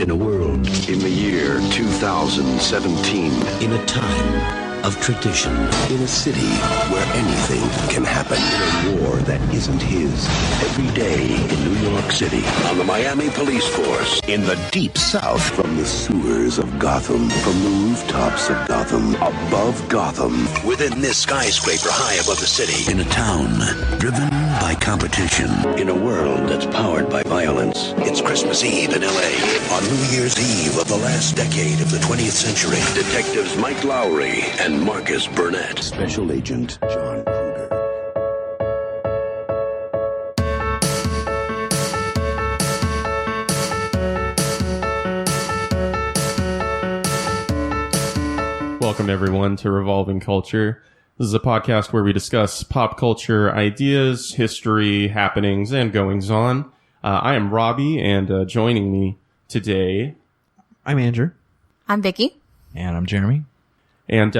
In a world, in the year 2017, In a time of tradition. in a city where anything can happen, in a war that isn't his, every day in New York City, on the Miami Police Force, in the Deep South, from the sewers of Gotham, from the rooftops of Gotham, above Gotham, within this skyscraper high above the city, In a town driven by competition. in a world that's powered by violence. It's Christmas Eve in L.A. On New Year's Eve of the last decade of the 20th century, detectives Mike Lowry and Marcus Burnett, Special Agent John Kruger. Welcome, everyone, to Revolving Culture. This is a podcast where we discuss pop culture ideas, history, happenings, and goings-on. I am Robbie, and joining me today... I'm Andrew. I'm Vicky. And I'm Jeremy. And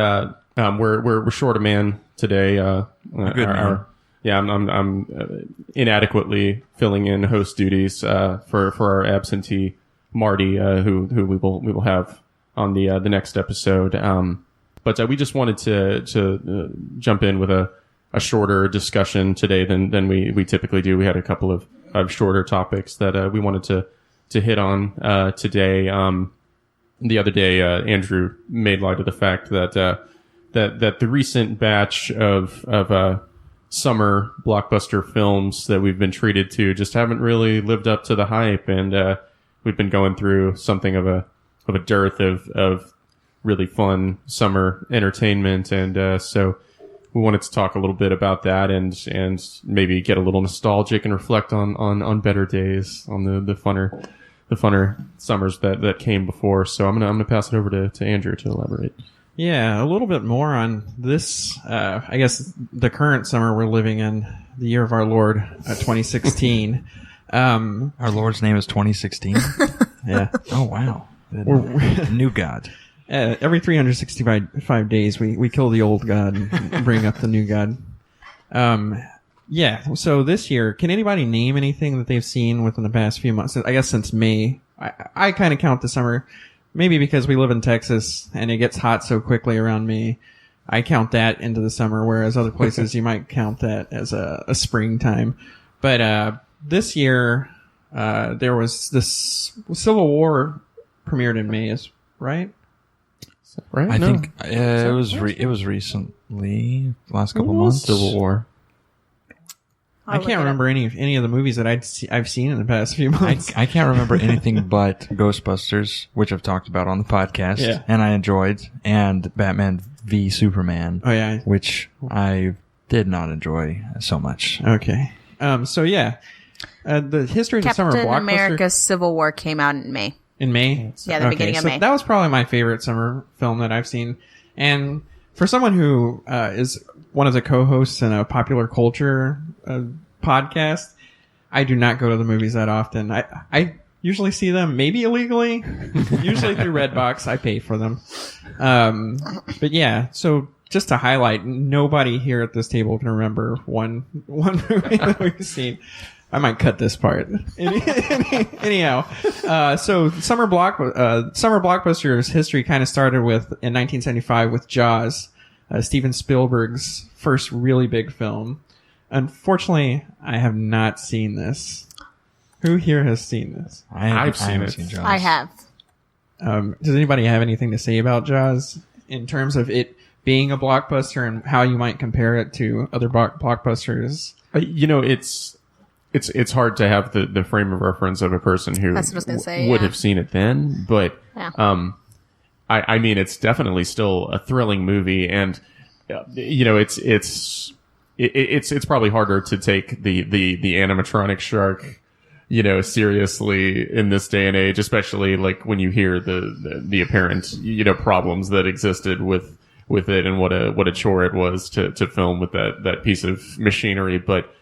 we're short a man today. Good man. I'm inadequately filling in host duties for our absentee Marty, who we will have on the next episode. But we just wanted to jump in with a shorter discussion today than we typically do. We had a couple of shorter topics that we wanted to hit on today. The other day, Andrew made light of the fact that the recent batch of summer blockbuster films that we've been treated to just haven't really lived up to the hype, and we've been going through something of a dearth of really fun summer entertainment, and so we wanted to talk a little bit about that and maybe get a little nostalgic and reflect on better days, on the funner summers that came before. So I'm gonna pass it over to Andrew to elaborate. Yeah, a little bit more on this. I guess the current summer we're living in, the year of our Lord, 2016. Our Lord's name is 2016. Yeah. Oh, wow. New God. Every 365 days, we kill the old God and bring up the new God. Yeah. So this year, can anybody name anything that they've seen within the past few months? I guess since May. I kind of count the summer, maybe because we live in Texas and it gets hot so quickly around May. I count that into the summer, whereas other places you might count that as a springtime. But this year, there was this Civil War premiered in May, right? Right? I think it was recently, last couple months. Civil War. I can't remember any of the movies that I've seen in the past few months. I can't remember anything but Ghostbusters, which I've talked about on the podcast, and I enjoyed, and Batman v Superman. Oh yeah, which I did not enjoy so much. Okay, so yeah, the history of the summer blockbuster. Captain America: Civil War came out in May. In May, yeah, the beginning of May. That was probably my favorite summer film that I've seen, and for someone who is one of the co-hosts in a popular culture podcast, I do not go to the movies that often. I usually see them maybe illegally, usually through Redbox. I pay for them. But yeah, so just to highlight, nobody here at this table can remember one movie that we've seen. I might cut this part. Anyhow, so summer blockbusters history kind of started in 1975 with Jaws, Stephen Spielberg's first really big film. Unfortunately, I have not seen this. Who here has seen this? I've seen it. Jaws. I have. Does anybody have anything to say about Jaws in terms of it being a blockbuster and how you might compare it to other blockbusters? It's hard to have the frame of reference of a person who would have seen it then, but Yeah. I mean, it's definitely still a thrilling movie, and it's probably harder to take the animatronic shark, seriously in this day and age, especially like when you hear the apparent problems that existed with it and what a chore it was to film with that piece of machinery. But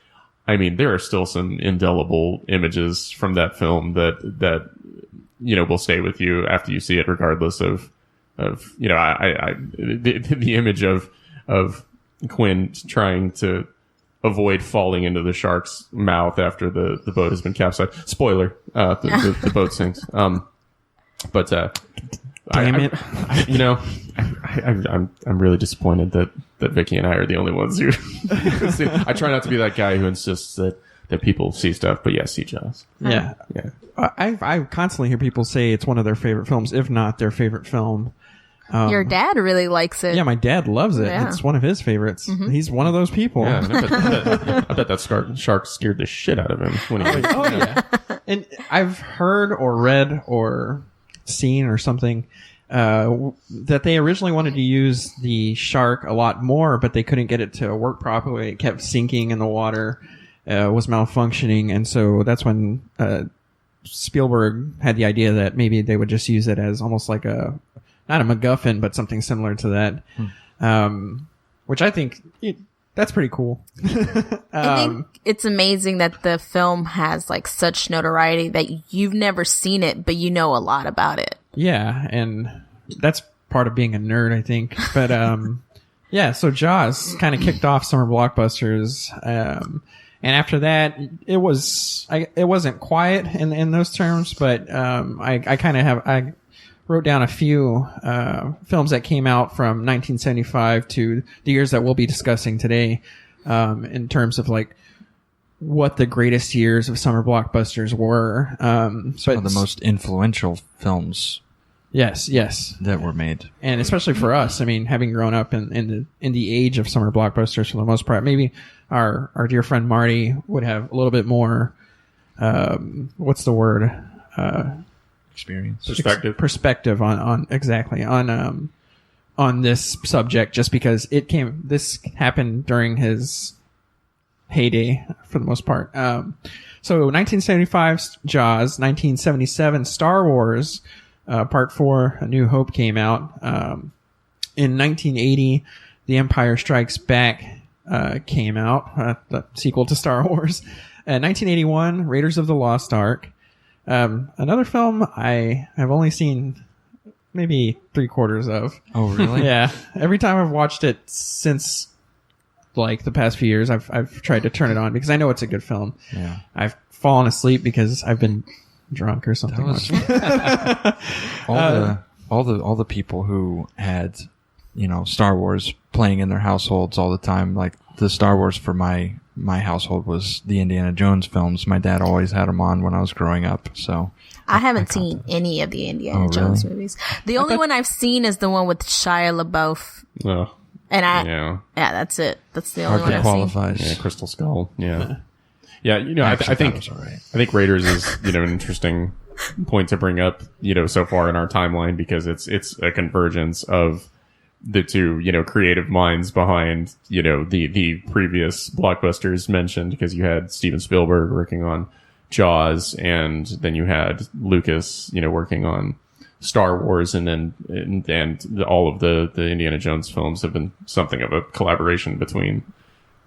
I mean, there are still some indelible images from that film that will stay with you after you see it, regardless of the image of Quinn trying to avoid falling into the shark's mouth after the boat has been capsized. Spoiler, the boat sinks. But Damn it. I'm really disappointed that Vicky and I are the only ones who. I try not to be that guy who insists that people see stuff, but see Jaws. Yeah. I constantly hear people say it's one of their favorite films, if not their favorite film. Your dad really likes it. Yeah, my dad loves it. Yeah. It's one of his favorites. He's one of those people. Yeah, I bet that shark scared the shit out of him when he was. Oh yeah. And I've heard or read or seen or something that they originally wanted to use the shark a lot more, but they couldn't get it to work properly. It kept sinking in the water, was malfunctioning, and so that's when Spielberg had the idea that maybe they would just use it as almost like not a MacGuffin, but something similar to that. Which I think that's pretty cool. I think it's amazing that the film has like such notoriety that you've never seen it, but you know a lot about it. Yeah, and that's part of being a nerd, I think. But so Jaws kind of kicked off summer blockbusters, and after that, it wasn't quiet in those terms. But I wrote down a few films that came out from 1975 to the years that we'll be discussing today, in terms of like what the greatest years of summer blockbusters were. Some of the most influential films. Yes. That were made. And especially for us, I mean, having grown up in the age of summer blockbusters for the most part, maybe our dear friend Marty would have a little bit more, what's the word? Experience. Perspective on exactly on this subject, just because this happened during his heyday for the most part. So 1975 Jaws, 1977 Star Wars, Part 4, A New Hope came out. In 1980, The Empire Strikes Back came out, the sequel to Star Wars. 1981, Raiders of the Lost Ark. Another film I have only seen maybe 3/4 of. Oh, really? Yeah. Every time I've watched it since like the past few years, I've tried to turn it on because I know it's a good film. Yeah. I've fallen asleep because I've been drunk or something. All the people who had, Star Wars playing in their households all the time, like the Star Wars for my household was the Indiana Jones films. My dad always had them on when I was growing up. So I haven't seen any of the Indiana Jones movies. The only one I've seen is the one with Shia LaBeouf. Oh, and that's it. That's the only one I've qualifies. seen. Yeah, Crystal Skull. Yeah. I think Raiders is, an interesting point to bring up, so far in our timeline, because it's a convergence of the two, creative minds behind, the previous blockbusters mentioned, because you had Steven Spielberg working on Jaws, and then you had Lucas, working on Star Wars, and all of the Indiana Jones films have been something of a collaboration between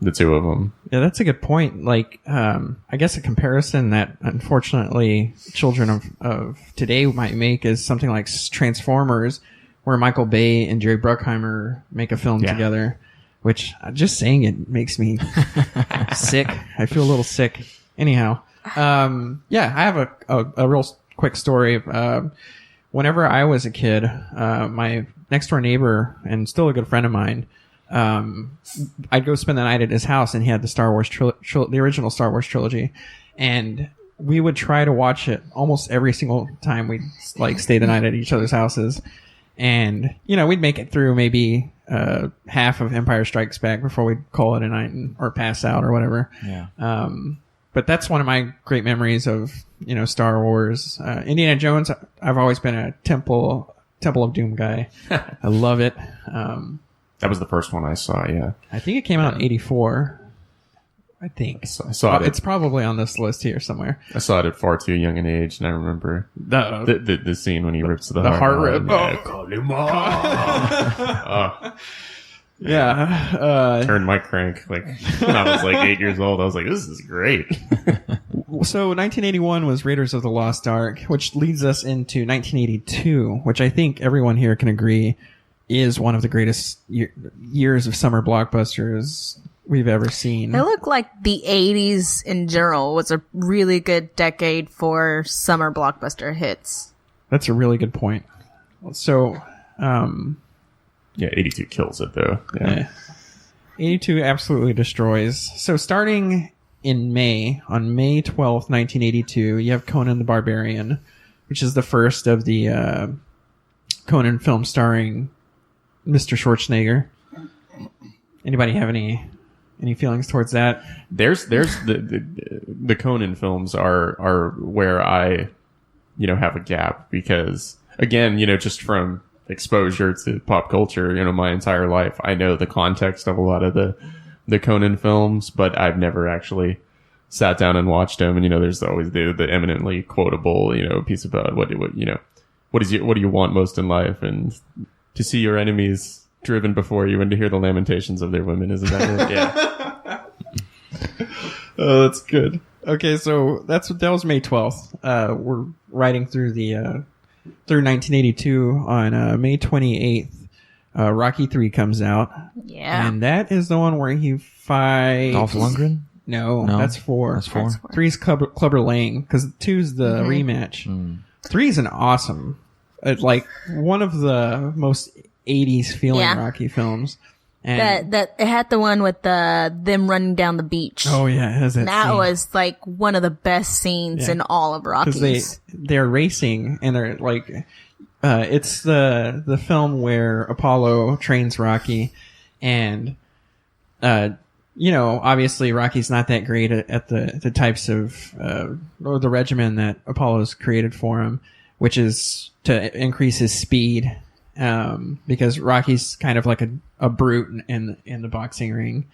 the two of them. Yeah, that's a good point. Like, I guess a comparison that unfortunately children of today might make is something like Transformers, where Michael Bay and Jerry Bruckheimer make a film together, which just saying it makes me sick. I feel a little sick. Anyhow, I have a real quick story. Whenever I was a kid, my next door neighbor and still a good friend of mine, I'd go spend the night at his house, and he had the Star Wars the original Star Wars trilogy, and we would try to watch it almost every single time we'd like stay the night at each other's houses. And, we'd make it through maybe half of Empire Strikes Back before we'd call it a night or pass out or whatever. Yeah. But that's one of my great memories of, Star Wars. Indiana Jones, I've always been a Temple of Doom guy. I love it. That was the first one I saw, yeah. I think it came out in 1984. I think. I saw it. It's probably on this list here somewhere. I saw it at far too young an age, and I remember the scene when he rips the heart rip. Yeah. Turned my crank when I was 8 years old. I was like, this is great. So 1981 was Raiders of the Lost Ark, which leads us into 1982, which I think everyone here can agree is one of the greatest years of summer blockbusters we've ever seen. It looked like the 80s in general was a really good decade for summer blockbuster hits. That's a really good point. So, Yeah, 82 kills it though. Yeah. 82 absolutely destroys. So starting in May, on May 12th, 1982, you have Conan the Barbarian, which is the first of the Conan films starring Mr. Schwarzenegger. Anybody have any feelings towards that? There's the Conan films are where I, have a gap because again, just from exposure to pop culture, my entire life, I know the context of a lot of the Conan films, but I've never actually sat down and watched them. And there's always the eminently quotable, piece about what do you want most in life, and to see your enemies driven before you and to hear the lamentations of their women. Isn't that it? Yeah. Oh, that's good. Okay, so that was May 12th. We're riding through through 1982. On May 28th, Rocky 3 comes out. Yeah. And that is the one where he fights Dolph Lundgren? No, that's 4. That's 4. 3's Clubber Lang, because 2's the rematch. 3 is an awesome, like one of the most 80s feeling Rocky films. And That it had the one with them running down the beach. oh yeah, it has that That scene. was like one of the best scenes in all of Rockies. Because they're racing and they're like, it's the film where Apollo trains Rocky, and obviously Rocky's not that great at the types of or the regimen that Apollo's created for him, which is to increase his speed. Because Rocky's kind of like a brute in the boxing ring.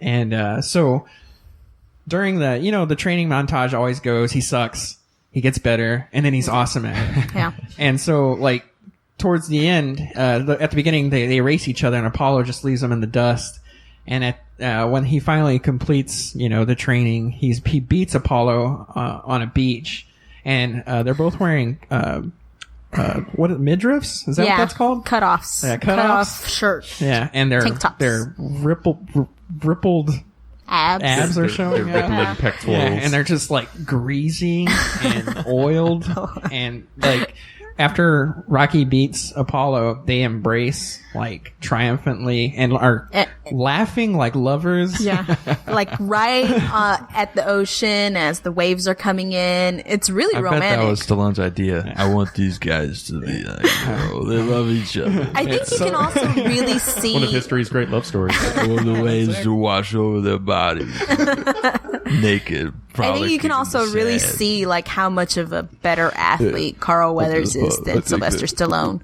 And, so during the training montage always goes, he sucks, he gets better, and then he's awesome at it. Yeah. And so like towards the end, at the beginning, they race each other and Apollo just leaves them in the dust. And when he finally completes, the training, he beats Apollo, on a beach, and, they're both wearing, midriffs? Is that what that's called? Cutoffs. Yeah, Cutoff shirt. Yeah, and Tank tops. they're rippled Abs. are showing. They're rippling Yeah. pectorals. Yeah, and they're just like greasy and oiled, and like after Rocky beats Apollo, they embrace like triumphantly and are laughing like lovers. Yeah. Like right at the ocean as the waves are coming in. It's really I romantic. bet that was Stallone's idea. I want these guys to be like, they love each other. I think you can also really see One of history's great love stories. I want the waves to wash over their bodies. Naked. I think you can also really see like how much of a better athlete Carl Weathers is than Sylvester Stallone.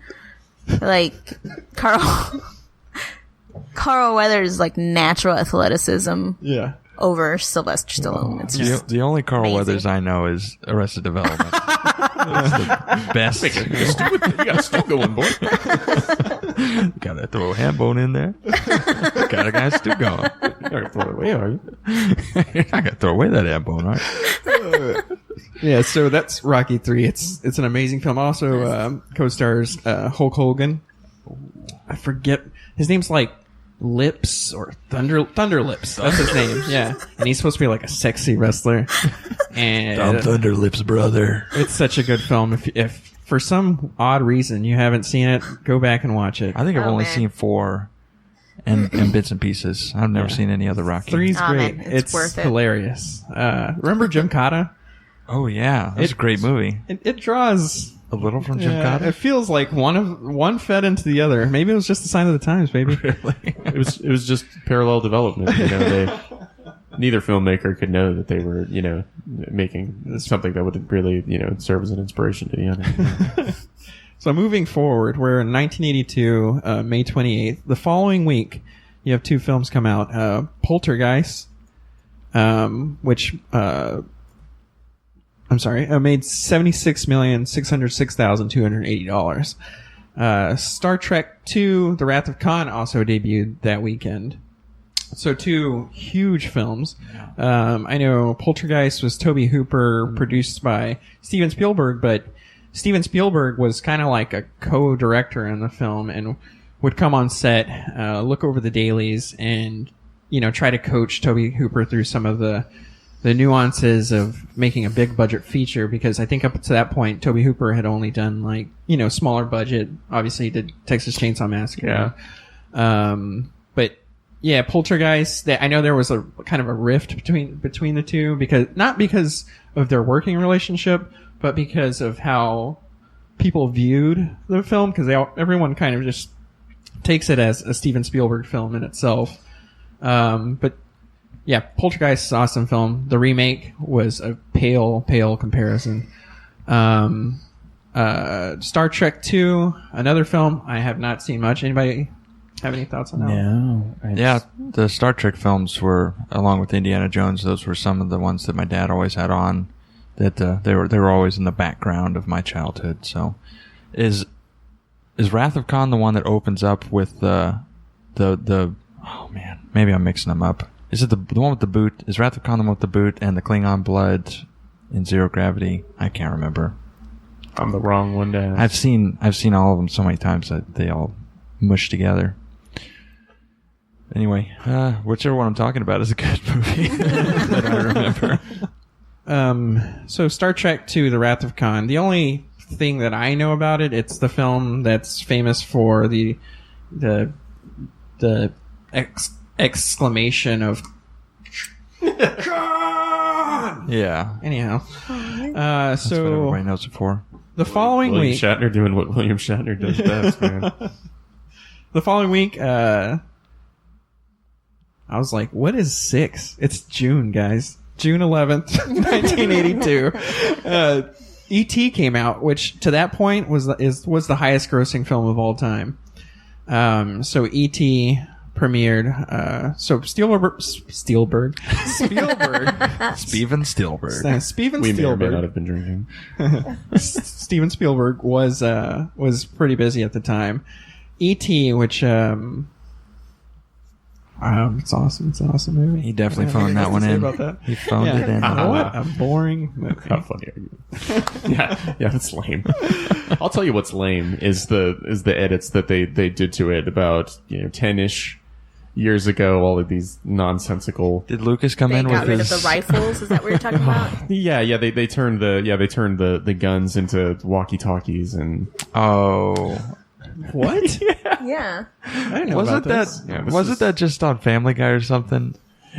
Like Carl Weathers' like natural athleticism Yeah. over Sylvester Stallone. It's just The only Carl amazing. Weathers I know is Arrested Development. That's the best. You got a stew going, boy. Gotta throw a ham bone in there. Got a guy stew going. You're not gonna throw it away, are you? I gotta throw away that ham bone, right? Yeah, so that's Rocky 3. It's an amazing film. Also co-stars Hulk Hogan. I forget his name's like Lips or Thunder Lips. That's his name. Yeah, and he's supposed to be like a sexy wrestler. And I'm Thunderlips' brother. it's such a good film. If for some odd reason you haven't seen it, go back and watch it. I think I've only man. seen 4 and bits and pieces. I've never seen any other Rocky. 3's Oh, great. man, it's worth it. hilarious. Remember Jim Cotta? Oh yeah, that's a great movie. It draws. A little from Jim Yeah, Cotta. it feels like one fed into the other. Maybe it was just a sign of the times, baby. It was just parallel development. Neither filmmaker could know that they were, making something that would really, serve as an inspiration to the other. So moving forward, we're in 1982, May 28th. The following week, you have 2 films come out. Poltergeist, which made $76,606,280. Star Trek II: The Wrath of Khan also debuted that weekend. So 2 huge films. I know Poltergeist was Tobe Hooper, produced by Steven Spielberg, but Steven Spielberg was kind of like a co-director in the film and would come on set, look over the dailies, and try to coach Tobe Hooper through some of the the nuances of making a big budget feature, because I think up to that point, Tobe Hooper had only done like, smaller budget. Obviously, he did Texas Chainsaw Massacre. Yeah. But yeah, Poltergeist. I know there was a kind of a rift between the two, not because of their working relationship, but because of how people viewed the film. Because everyone kind of just takes it as a Steven Spielberg film in itself. But yeah, Poltergeist is an awesome film. The remake was a pale comparison. Star Trek 2, another film I have not seen much. Anybody have any thoughts on that? No. Yeah, the Star Trek films were, along with Indiana Jones, those were some of the ones that my dad always had on. That they were always in the background of my childhood. So, is Wrath of Khan the one that opens up with the oh man, maybe I'm mixing them up. Is it the one with the boot? Is Wrath of Khan the one with the boot and the Klingon blood in Zero Gravity? I can't remember. I'm the wrong one to ask. I've seen all of them so many times that they all mush together. Anyway, whichever one I'm talking about is a good movie that I remember. So Star Trek 2, The Wrath of Khan. The only thing that I know about it, it's the film that's famous for the exclamation of Khan! Yeah. Anyhow, That's what everybody knows it for. the following William week, Shatner doing what William Shatner does best, man. the following week, I was like, what is 6? It's June, guys. June 11th, 1982. E.T. came out, which to that point was the highest grossing film of all time. So E.T. premiered. So Spielberg. Steven Spielberg. Steven We may or may Spielberg. not have been drinking. Steven Spielberg was pretty busy at the time. E.T., which it's awesome. It's an awesome movie. He definitely phoned that one in. About that. He phoned it in. What a boring movie. How funny are you? yeah, it's lame. I'll tell you what's lame is the edits that they did to it about 10-ish years ago. All of these nonsensical. Did Lucas come They in got with rid his? of the rifles. Is that what you're talking about? Yeah. They turned the guns into walkie-talkies and. Oh, What? Yeah. I didn't know wasn't about that this. Yeah, this wasn't is- that just on Family Guy or something?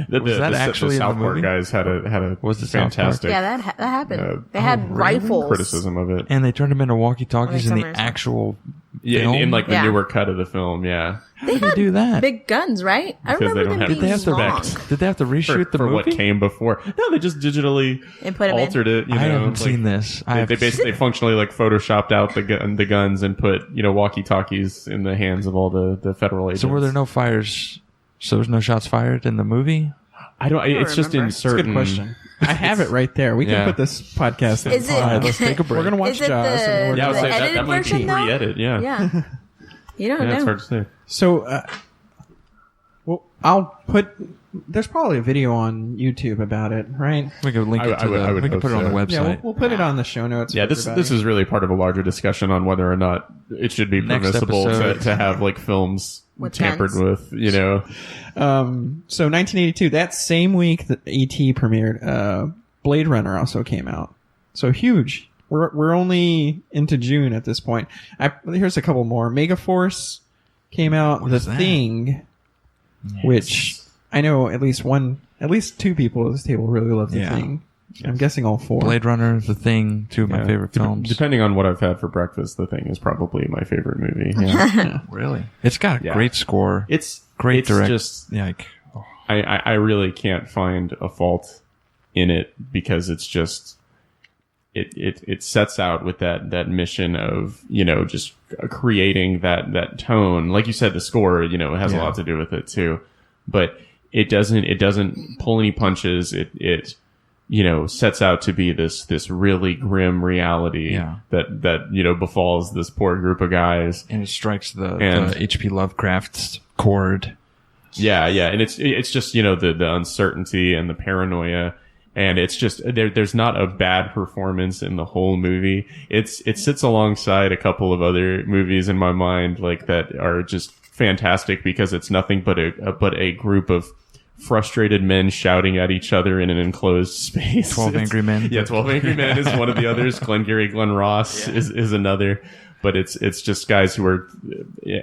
Was that actually the in South the Park movie? guys had a Was it South Park? fantastic Yeah, that happened. They had rifles. criticism of it. And they turned him into walkie-talkies in the Summers. actual Yeah, film? in like the Yeah. newer cut of the film. Yeah, How did they do that? Big guns, right? I Because they remember don't them have being Did they have to long. Did they have to reshoot the for movie? what came before. No, they just digitally And put 'em in. altered it. I haven't seen this. They basically functionally like photoshopped out the guns and put walkie-talkies in the hands of all the federal agents. So were there no fires? So there's no shots fired in the movie? I don't. It's just in remember. It's a certain. good question. I have it right there. We can Yeah. put this podcast in. Is it? let's take a break. We're gonna watch Is it Jaws. and the, we're Yeah, I gonna would the say edited that might version be though? re-edit. Yeah, Yeah. You don't it's know. hard to say. So, well, I'll put. There's probably a video on YouTube about it, right? We could link it I to would we could hope put it on the so. website. Yeah, we'll put it on the show notes. Yeah, for this everybody. is really part of a larger discussion on whether or not it should be Next permissible episode. to have like films With tampered guns. with. So 1982. That same week that E.T. premiered, Blade Runner also came out. So huge. We're only into June at this point. Here's a couple more. Megaforce came out. What The is that? Thing, which I know at least two people at this table really love. The Yeah. Thing. I'm guessing all four. Blade Runner, The Thing, two of my Yeah. favorite films. Depending on what I've had for breakfast, The Thing is probably my favorite movie. Yeah. Really? It's got a Yeah. great score. It's great it's direct. Just like, I really can't find a fault in it because it's just it sets out with that mission of just creating that tone. Like you said, the score has a lot to do with it too, but it doesn't pull any punches. It sets out to be this really grim reality that befalls this poor group of guys. and it strikes the And- H.P. Lovecraft's chord. Yeah, and it's just the uncertainty and the paranoia, and it's just there's not a bad performance in the whole movie. It sits alongside a couple of other movies in my mind like that are just fantastic because it's nothing but a group of frustrated men shouting at each other in an enclosed space. 12 Angry Men. Yeah, 12 Angry Men is one of the others. Glengarry Glen Ross is another. But it's just guys who are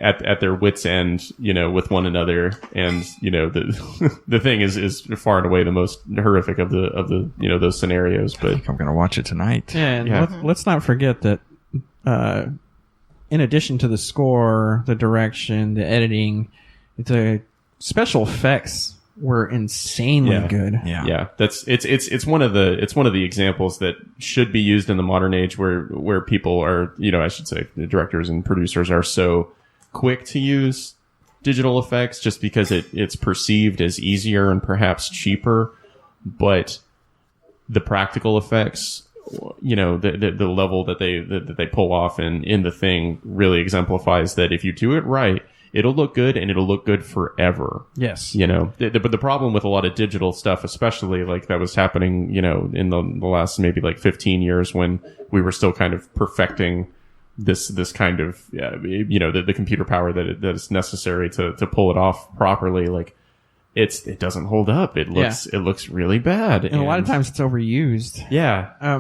at their wits' end, with one another. And, the thing is far and away the most horrific of the those scenarios. But I think I'm going to watch it tonight. Yeah, and let's not forget that, in addition to the score, the direction, the editing, the special effects were insanely good. Yeah. It's one of the examples that should be used in the modern age where people are, I should say the directors and producers are so quick to use digital effects just because it's perceived as easier and perhaps cheaper, but the practical effects, the level that they pull off in the thing really exemplifies that if you do it right, it'll look good and it'll look good forever. Yes. But the problem with a lot of digital stuff, especially like that was happening, in the last maybe like 15 years when we were still kind of perfecting this kind of, the computer power that is necessary to pull it off properly. Like it doesn't hold up. It looks really bad. And a lot of times it's overused. Yeah.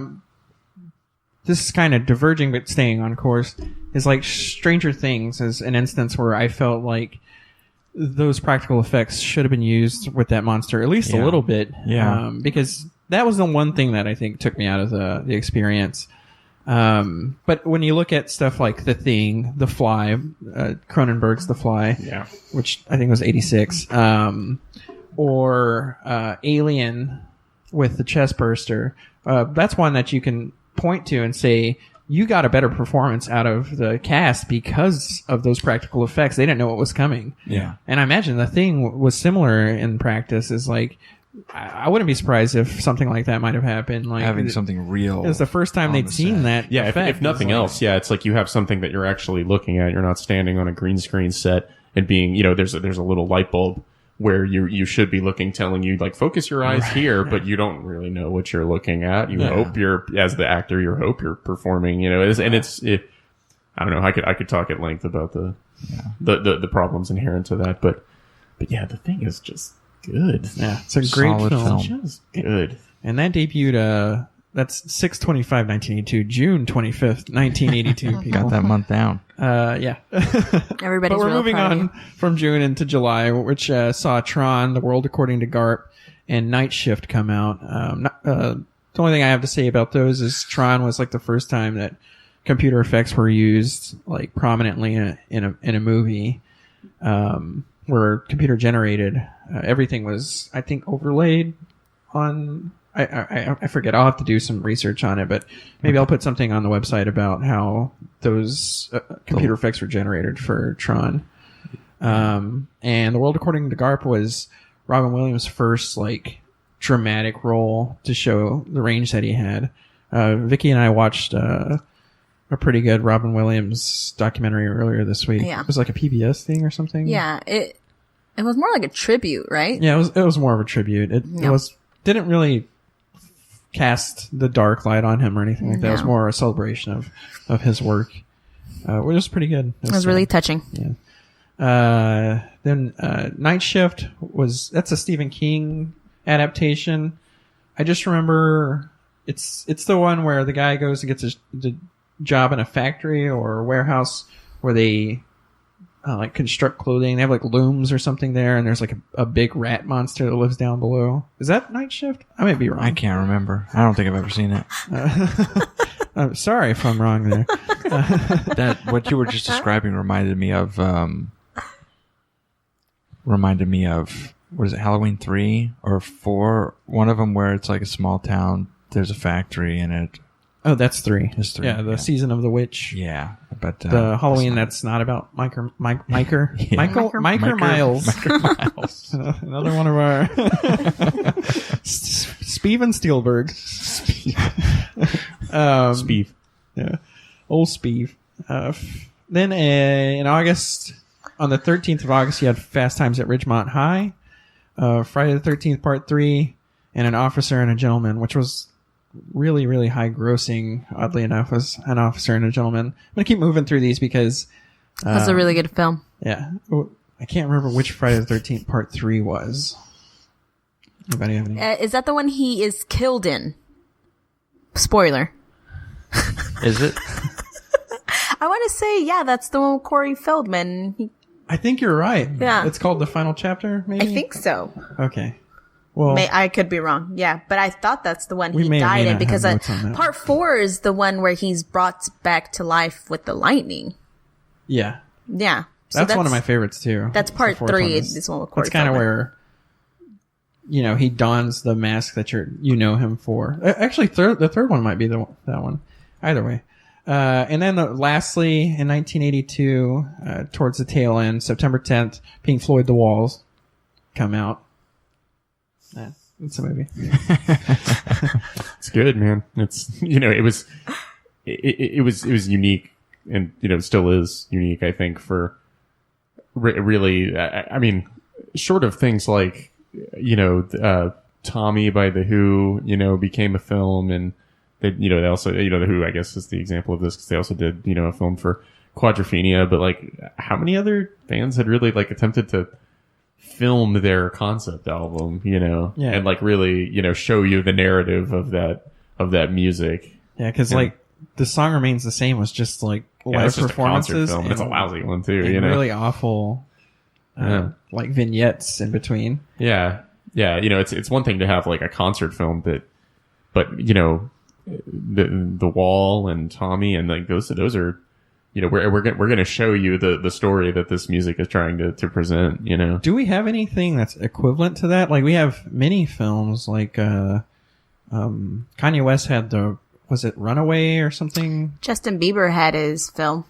This is kind of diverging, but staying on course, is like Stranger Things is an instance where I felt like those practical effects should have been used with that monster, at least a little bit. Yeah. Because that was the one thing that I think took me out of the experience. But when you look at stuff like The Thing, The Fly, Cronenberg's The Fly, which I think was 86, or Alien with the chest burster, that's one that you can point to and say you got a better performance out of the cast because of those practical effects. They didn't know what was coming. Yeah. And I imagine The Thing was similar in practice. Is like, I wouldn't be surprised if something like that might have happened. Like having something real. It was the first time they'd seen that. Yeah. effect. If nothing else, it's like you have something that you're actually looking at. You're not standing on a green screen set and being, there's a little light bulb where you should be looking, telling you like, focus your eyes here, but you don't really know what you're looking at. You hope as the actor, you hope you're performing, and I don't know. I could talk at length about the problems inherent to that, but yeah, The Thing is just good. Yeah, it's a great Solid film. Just good. And that debuted, that's 6/25/1982, June 25th, 1982. People. Got that month down. Yeah. Everybody's But we're real moving proud of on from June into July, which saw Tron, The World According to Garp, and Night Shift come out. The only thing I have to say about those is Tron was like the first time that computer effects were used like prominently in a movie, where computer generated. Everything was, I think, overlaid on. I forget. I'll have to do some research on it, but maybe I'll put something on the website about how those computer effects were generated for Tron. And The World According to Garp was Robin Williams' first like dramatic role to show the range that he had. Vicky and I watched a pretty good Robin Williams documentary earlier this week. Yeah. It was like a PBS thing or something. Yeah, it was more like a tribute, right? Yeah, it was more of a tribute. It didn't really cast the dark light on him or anything like that. It was more a celebration of his work, which was pretty good. It was really touching. Yeah. Then Night Shift that's a Stephen King adaptation. I just remember it's the one where the guy goes and gets the job in a factory or a warehouse where they like construct clothing. They have like looms or something there, and there's like a big rat monster that lives down below. Is that Night Shift? I might be wrong. I can't remember. I don't think I've ever seen it. I'm sorry if I'm wrong there. That what you were just describing reminded me of what is it, Halloween 3 or 4? One of them where it's like a small town. There's a factory in it. Oh, that's 3. It's 3. Yeah, the Season of the Witch. Yeah, but the Halloween that's not about Michael Miles. Another one of our Stephen Spielberg. Spieve. Yeah, old Spieve. Then in August, on the 13th of August, you had Fast Times at Ridgemont High, Friday the 13th Part 3, and An Officer and a Gentleman, which was really, really high grossing, oddly enough, was An Officer and a Gentleman. I'm going to keep moving through these because... That's a really good film. Yeah. I can't remember which Friday the 13th Part 3 was. Anybody have any? Is that the one he is killed in? Spoiler. Is it? I want to say, yeah, that's the one with Corey Feldman. I think you're right. Yeah. It's called The Final Chapter, maybe? I think so. Okay. Well, I could be wrong. Yeah, but I thought that's the one We he may or may died in not because have notes on that. part 4 is the one where he's brought back to life with the lightning. yeah. Yeah. So That's one of my favorites, too. That's part The fourth 3. one This one with Corey It's kind of Feldman. where, he dons the mask that you know him for. Actually, the third one might be that one. Either way. And then lastly, in 1982, towards the tail end, September 10th, Pink Floyd The Walls come out. It's a movie. It's good, man. It's it was unique, and still is unique. I think for really, I mean, short of things like Tommy by The Who, became a film, and they also The Who, I guess, is the example of this because they also did a film for Quadrophenia. But like, how many other bands had really like attempted to film their concept album, and like really, show you the narrative of that music. Yeah, because like the song remains the same. Was just like live it's just performances. a concert film. It's a lousy one too. And really awful, like vignettes in between. Yeah. It's one thing to have like a concert film, but the Wall and Tommy and like those are. We're going to show you the story that this music is trying to present, Do we have anything that's equivalent to that? Like we have many films like Kanye West had was it Runaway or something? Justin Bieber had his film.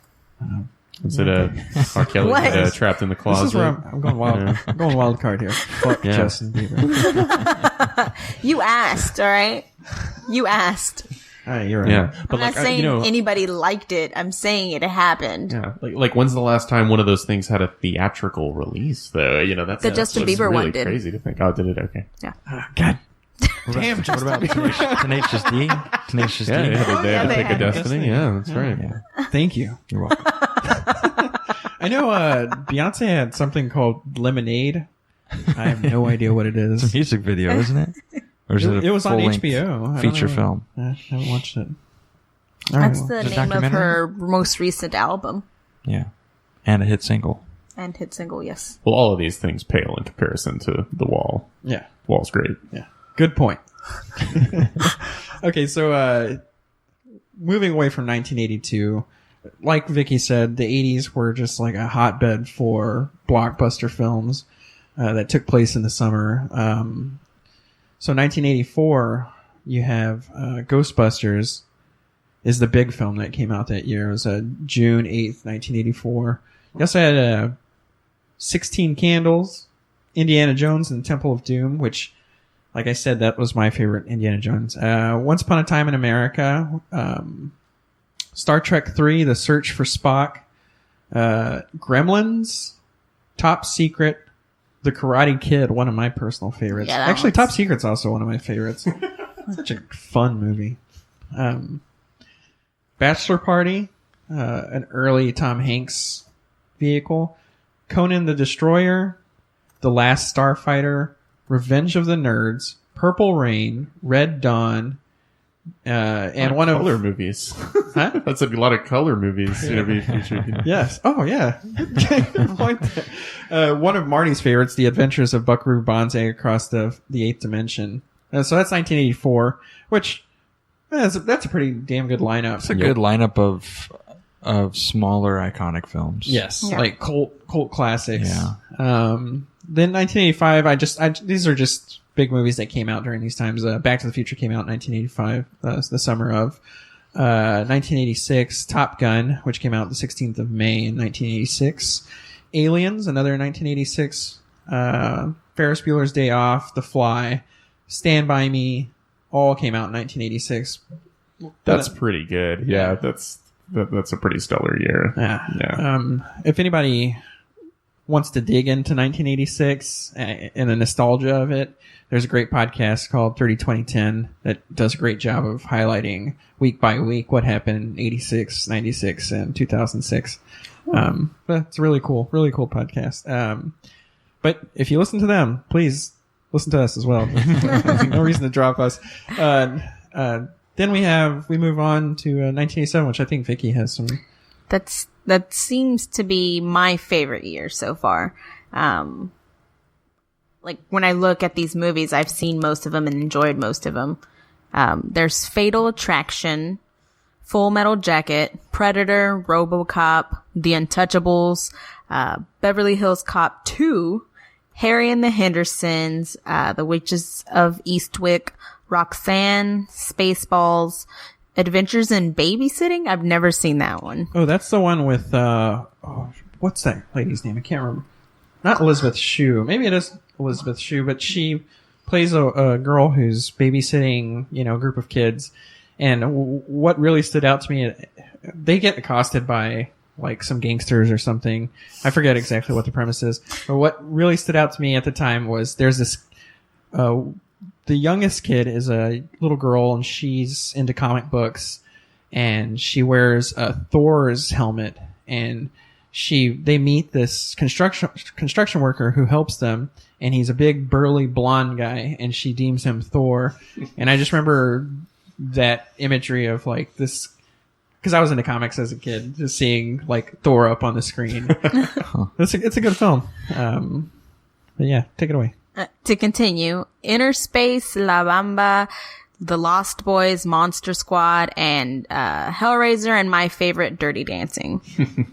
Is it R. Kelly What? Trapped in the Closet? This is where I'm going wild. I'm going wild card here. Fuck Yeah. Justin Bieber. You asked, all right? You asked. All right, you're right. Yeah, I'm but not like saying anybody liked it. I'm saying it happened. yeah, like when's the last time one of those things had a theatrical release? Though that's The Justin that's Bieber really one did. Crazy to think. Oh, did it? Okay. God. Damn, what about Tenacious D? Tenacious D? Yeah, they had to they pick a had Destiny. Yeah, that's right. Yeah. Thank you. You're welcome. I know Beyonce had something called Lemonade. I have no idea what it It's a is. music video, isn't it? Or is it It was on full-length HBO. I don't feature know. film? I haven't watched it. All right, That's well, the The name of documentary? her most recent album Yeah. And a hit single. and hit single, yes. Well, all of these things pale in comparison to The Wall. yeah. Wall's great. Yeah. Good point. Okay, so moving away from 1982, like Vicky said, the 80s were just like a hotbed for blockbuster films that took place in the summer. So 1984, you have Ghostbusters is the big film that came out that year. It was June 8th, 1984. You also had 16 Candles, Indiana Jones and the Temple of Doom, which, like I said, that was my favorite Indiana Jones. Once Upon a Time in America, Star Trek 3, The Search for Spock, Gremlins, Top Secret, The Karate Kid, one of my personal favorites. Yeah, that Actually, one's- Top Secret's also one of my favorites. Such a fun movie. Bachelor Party, an early Tom Hanks vehicle. Conan the Destroyer, The Last Starfighter, Revenge of the Nerds, Purple Rain, Red Dawn, and one of color movies. Huh? That's a lot of color movies. Be featured. Yes. Oh, yeah. Good point there. One of Marty's favorites, The Adventures of Buckaroo Banzai Across the Eighth Dimension. So that's 1984, which that's a pretty damn good lineup. It's a good lineup of smaller iconic films. Yes, Yeah. like cult classics. Yeah. Then 1985, these are just big movies that came out during these times. Back to the Future came out in 1985, the summer of. 1986, Top Gun, which came out the 16th of May in 1986. Aliens, another 1986. Ferris Bueller's Day Off, The Fly, Stand By Me, all came out in 1986. That's pretty good. Yeah, that's a pretty stellar year. Yeah. If anybody wants to dig into 1986 and the nostalgia of it, there's a great podcast called 30-20-10 that does a great job of highlighting week by week what happened in 86, 96, and 2006. But it's a really cool podcast. But if you listen to them, please listen to us as well. No reason to drop us. Then we move on to 1987, which I think Vicky has some. That seems to be my favorite year so far. Like when I look at these movies, I've seen most of them and enjoyed most of them. There's Fatal Attraction, Full Metal Jacket, Predator, RoboCop, The Untouchables, Beverly Hills Cop 2, Harry and the Hendersons, The Witches of Eastwick, Roxanne, Spaceballs, Adventures in Babysitting. I've never seen that one. Oh, that's the one with what's that lady's name? I can't remember. Not Elizabeth Shue. Maybe it is Elizabeth Shue, but she plays a girl who's babysitting, a group of kids. And what really stood out to me, they get accosted by like some gangsters or something. I forget exactly what the premise is. But what really stood out to me at the time was there's this, the youngest kid is a little girl and she's into comic books and she wears a Thor's helmet and they meet this construction worker who helps them and he's a big burly blonde guy and she deems him Thor. And I just remember that imagery of like this, because I was into comics as a kid, just seeing like Thor up on the screen. It's a good film. But yeah, take it away. To continue, Inner Space, La Bamba, The Lost Boys, Monster Squad, and Hellraiser, and my favorite, Dirty Dancing.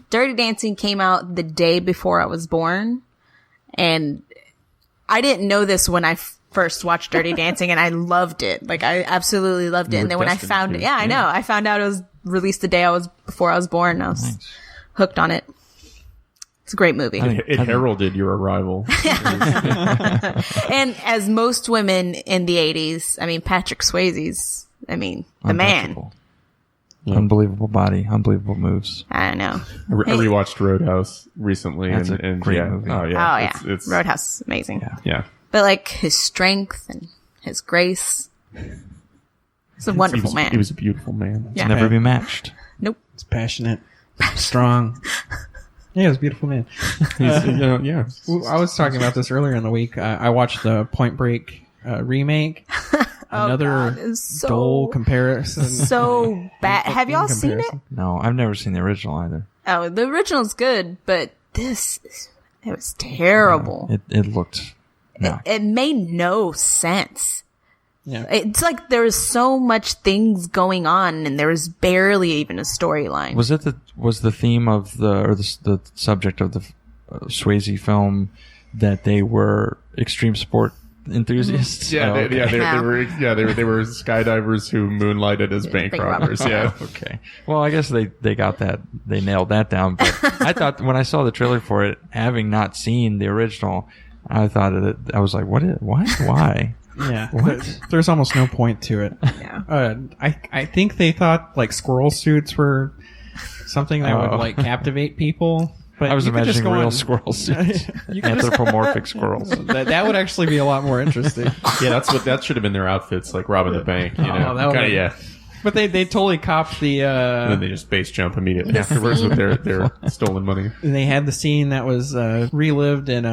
Dirty Dancing came out the day before I was born, and I didn't know this when I first watched Dirty Dancing, and I loved it. Like, I absolutely loved it. And then when I found it, I know. I found out it was released the day before I was born, and I was hooked on it. It's a great movie. It heralded your arrival. And as most women in the 80s, I mean, Patrick Swayze's, the man. Yeah. Unbelievable body, unbelievable moves. I don't know. I rewatched Roadhouse recently. That's a great movie. Oh, yeah. Oh, yeah. It's Roadhouse, amazing. Yeah. But, like, his strength and his grace. He's a wonderful man. He was a beautiful man. Yeah. Never be matched. Nope. It's passionate, strong. Yeah, he was a beautiful man. Yeah. I was talking about this earlier in the week. I watched the Point Break remake. Another dull comparison. So bad. Have y'all seen it? No, I've never seen the original either. Oh, the original's good, but it was terrible. It looked... No. It made no sense. Yeah. It's like there was so much things going on and there was barely even a storyline. Was the theme of the subject of the Swayze film that they were extreme sport enthusiasts? Yeah, okay. they were skydivers who moonlighted as bank robbers. Yeah. Okay. Well, I guess they got that. They nailed that down. But I thought when I saw the trailer for it, having not seen the original, I thought I was like, what? Why? Yeah. There's almost no point to it. Yeah. I think they thought like squirrel suits were something that would like captivate people. But I was imagining real squirrel suits. Anthropomorphic squirrels. That would actually be a lot more interesting. Yeah, that should have been their outfits, like robbing the bank, Yeah. But they totally copped the and then they just base jump immediately afterwards with their stolen money. And they had the scene that was relived in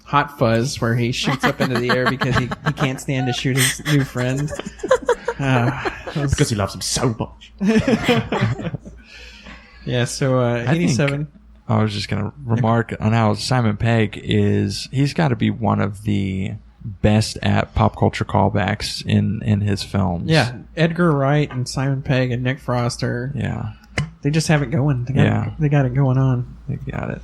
Hot Fuzz where he shoots up into the air because he can't stand to shoot his new friend. Because he loves him so much. Yeah, so 87. I was just going to remark on how Simon Pegg he's got to be one of the best at pop culture callbacks in his films. Yeah, Edgar Wright and Simon Pegg and Nick Frost they just have it going. They got it going on. They got it.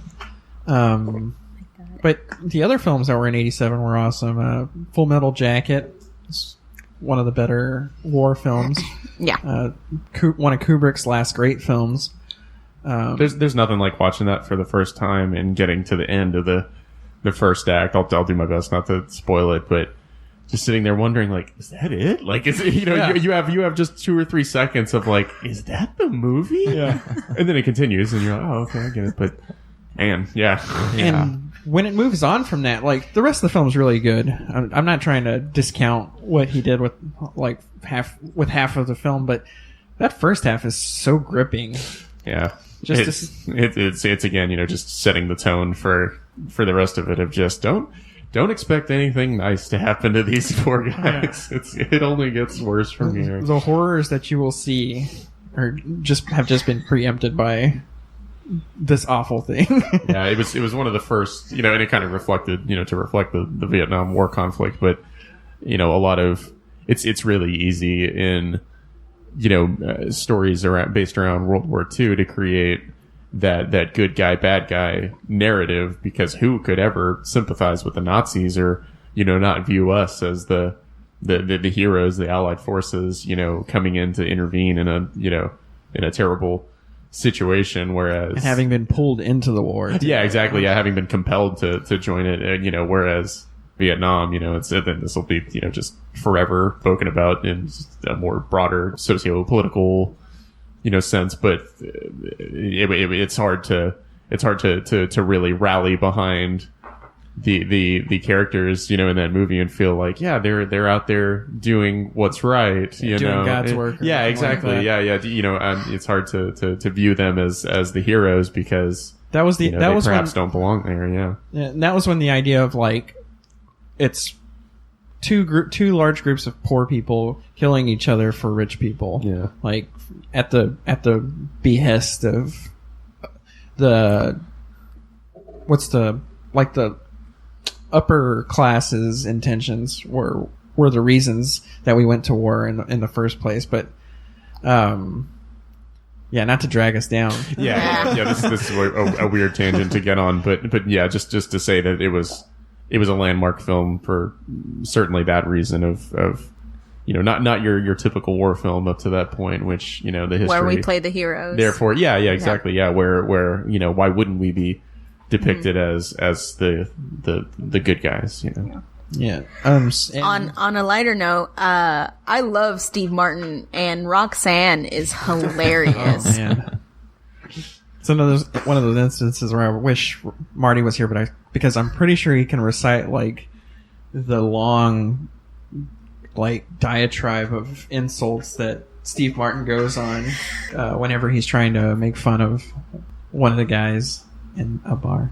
But the other films that were in 87 were awesome. Full Metal Jacket is one of the better war films. Yeah. One of Kubrick's last great films. There's nothing like watching that for the first time and getting to the end of the first act. I'll do my best not to spoil it, but just sitting there wondering, like, is that it? Like, is it, you have just 2 or 3 seconds of like, is that the movie? Yeah. And then it continues, and you're like, oh, okay, I get it. But man, yeah. And when it moves on from that, like the rest of the film is really good. I'm not trying to discount what he did with like half of the film, but that first half is so gripping. Yeah. It's again, just setting the tone for the rest of it of just don't don't expect anything nice to happen to these poor guys. It only gets worse from here. The horrors that you will see have just been preempted by this awful thing. Yeah, it was one of the first, and it kind of reflected, to reflect the Vietnam War conflict, but a lot of it's really easy in stories based around World War II to create that good guy bad guy narrative, because who could ever sympathize with the Nazis or not view us as the heroes, the Allied forces, coming in to intervene in a terrible situation, whereas... And having been pulled into the war. Yeah, exactly. Yeah, having been compelled to join it, whereas Vietnam, this will be, just forever spoken about in just a more broader socio-political, sense, but it's hard to really rally behind the characters, in that movie and feel like, yeah, they're out there doing what's right, doing God's work. Yeah, exactly. Like it's hard to view them as the heroes, because that was they perhaps don't belong there. Yeah. And that was when the idea of like, it's two large groups of poor people killing each other for rich people. Yeah. Like at the behest of the upper classes' intentions were the reasons that we went to war in the first place. But not to drag us down. Yeah. This is a weird tangent to get on, but yeah, just to say that it was a landmark film for certainly that reason of not your typical war film up to that point, which the history where we play the heroes. Therefore, exactly. Yeah, where why wouldn't we be depicted as the good guys, Yeah. On a lighter note, I love Steve Martin, and Roxanne is hilarious. Oh, man. It's one of those instances where I wish Marty was here, because I'm pretty sure he can recite like the long diatribe of insults that Steve Martin goes on whenever he's trying to make fun of one of the guys in a bar.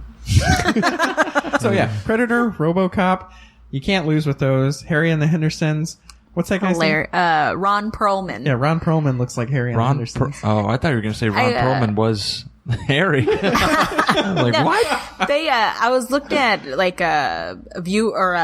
So yeah, Predator, RoboCop, you can't lose with those. Harry and the Hendersons. What's that guy's name? Ron Perlman. Yeah, Ron Perlman looks like Harry and the Hendersons. I thought you were going to say Ron Perlman was Harry. What? They I was looking at like a view or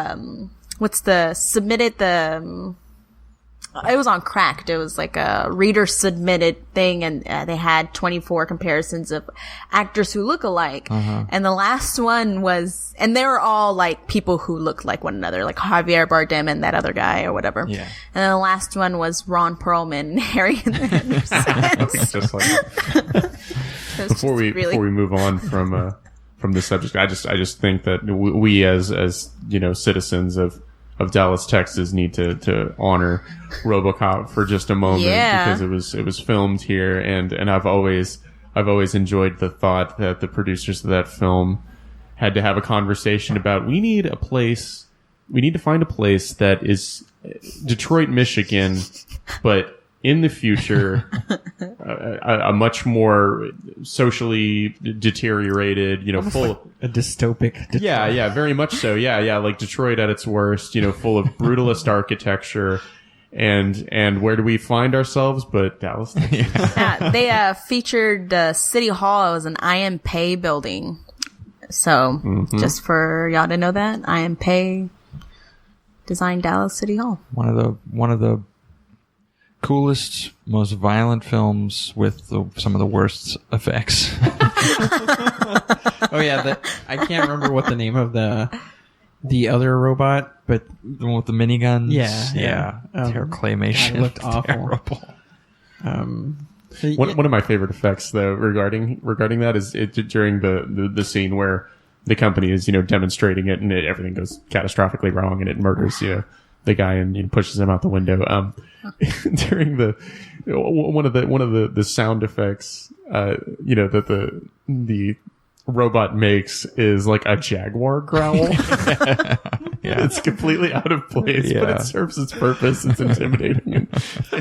it was on Cracked. It was like a reader submitted thing, and they had 24 comparisons of actors who look alike. And the last one was, and they were all like people who looked like one another, like Javier Bardem and that other guy or whatever. Yeah. And then the last one was Ron Perlman and Harry and the Hendersons. Just like before we move on from the subject, I just think that we as citizens of Dallas, Texas, need to honor RoboCop for just a moment, because it was filmed here, and I've always enjoyed the thought that the producers of that film had to have a conversation about, we need to find a place that is Detroit, Michigan, but in the future, a much more socially deteriorated, full like a dystopic Detroit. Yeah, very much so. Yeah, like Detroit at its worst, full of brutalist architecture. And where do we find ourselves but Dallas? They featured City Hall. It was an I Am Pei building. So just for y'all to know that, I Am Pei designed Dallas City Hall. One of the coolest, most violent films with some of the worst effects. Oh yeah, I can't remember what the name of the other robot, but the one with the miniguns. Yeah. Claymation. God, it looked awful. Terrible. One of my favorite effects, though, regarding that is during the scene where the company is demonstrating it, and everything goes catastrophically wrong, and it murders the guy and pushes him out the window. During one of the sound effects, that the robot makes is like a jaguar growl. It's completely out of place, but it serves its purpose. It's intimidating. And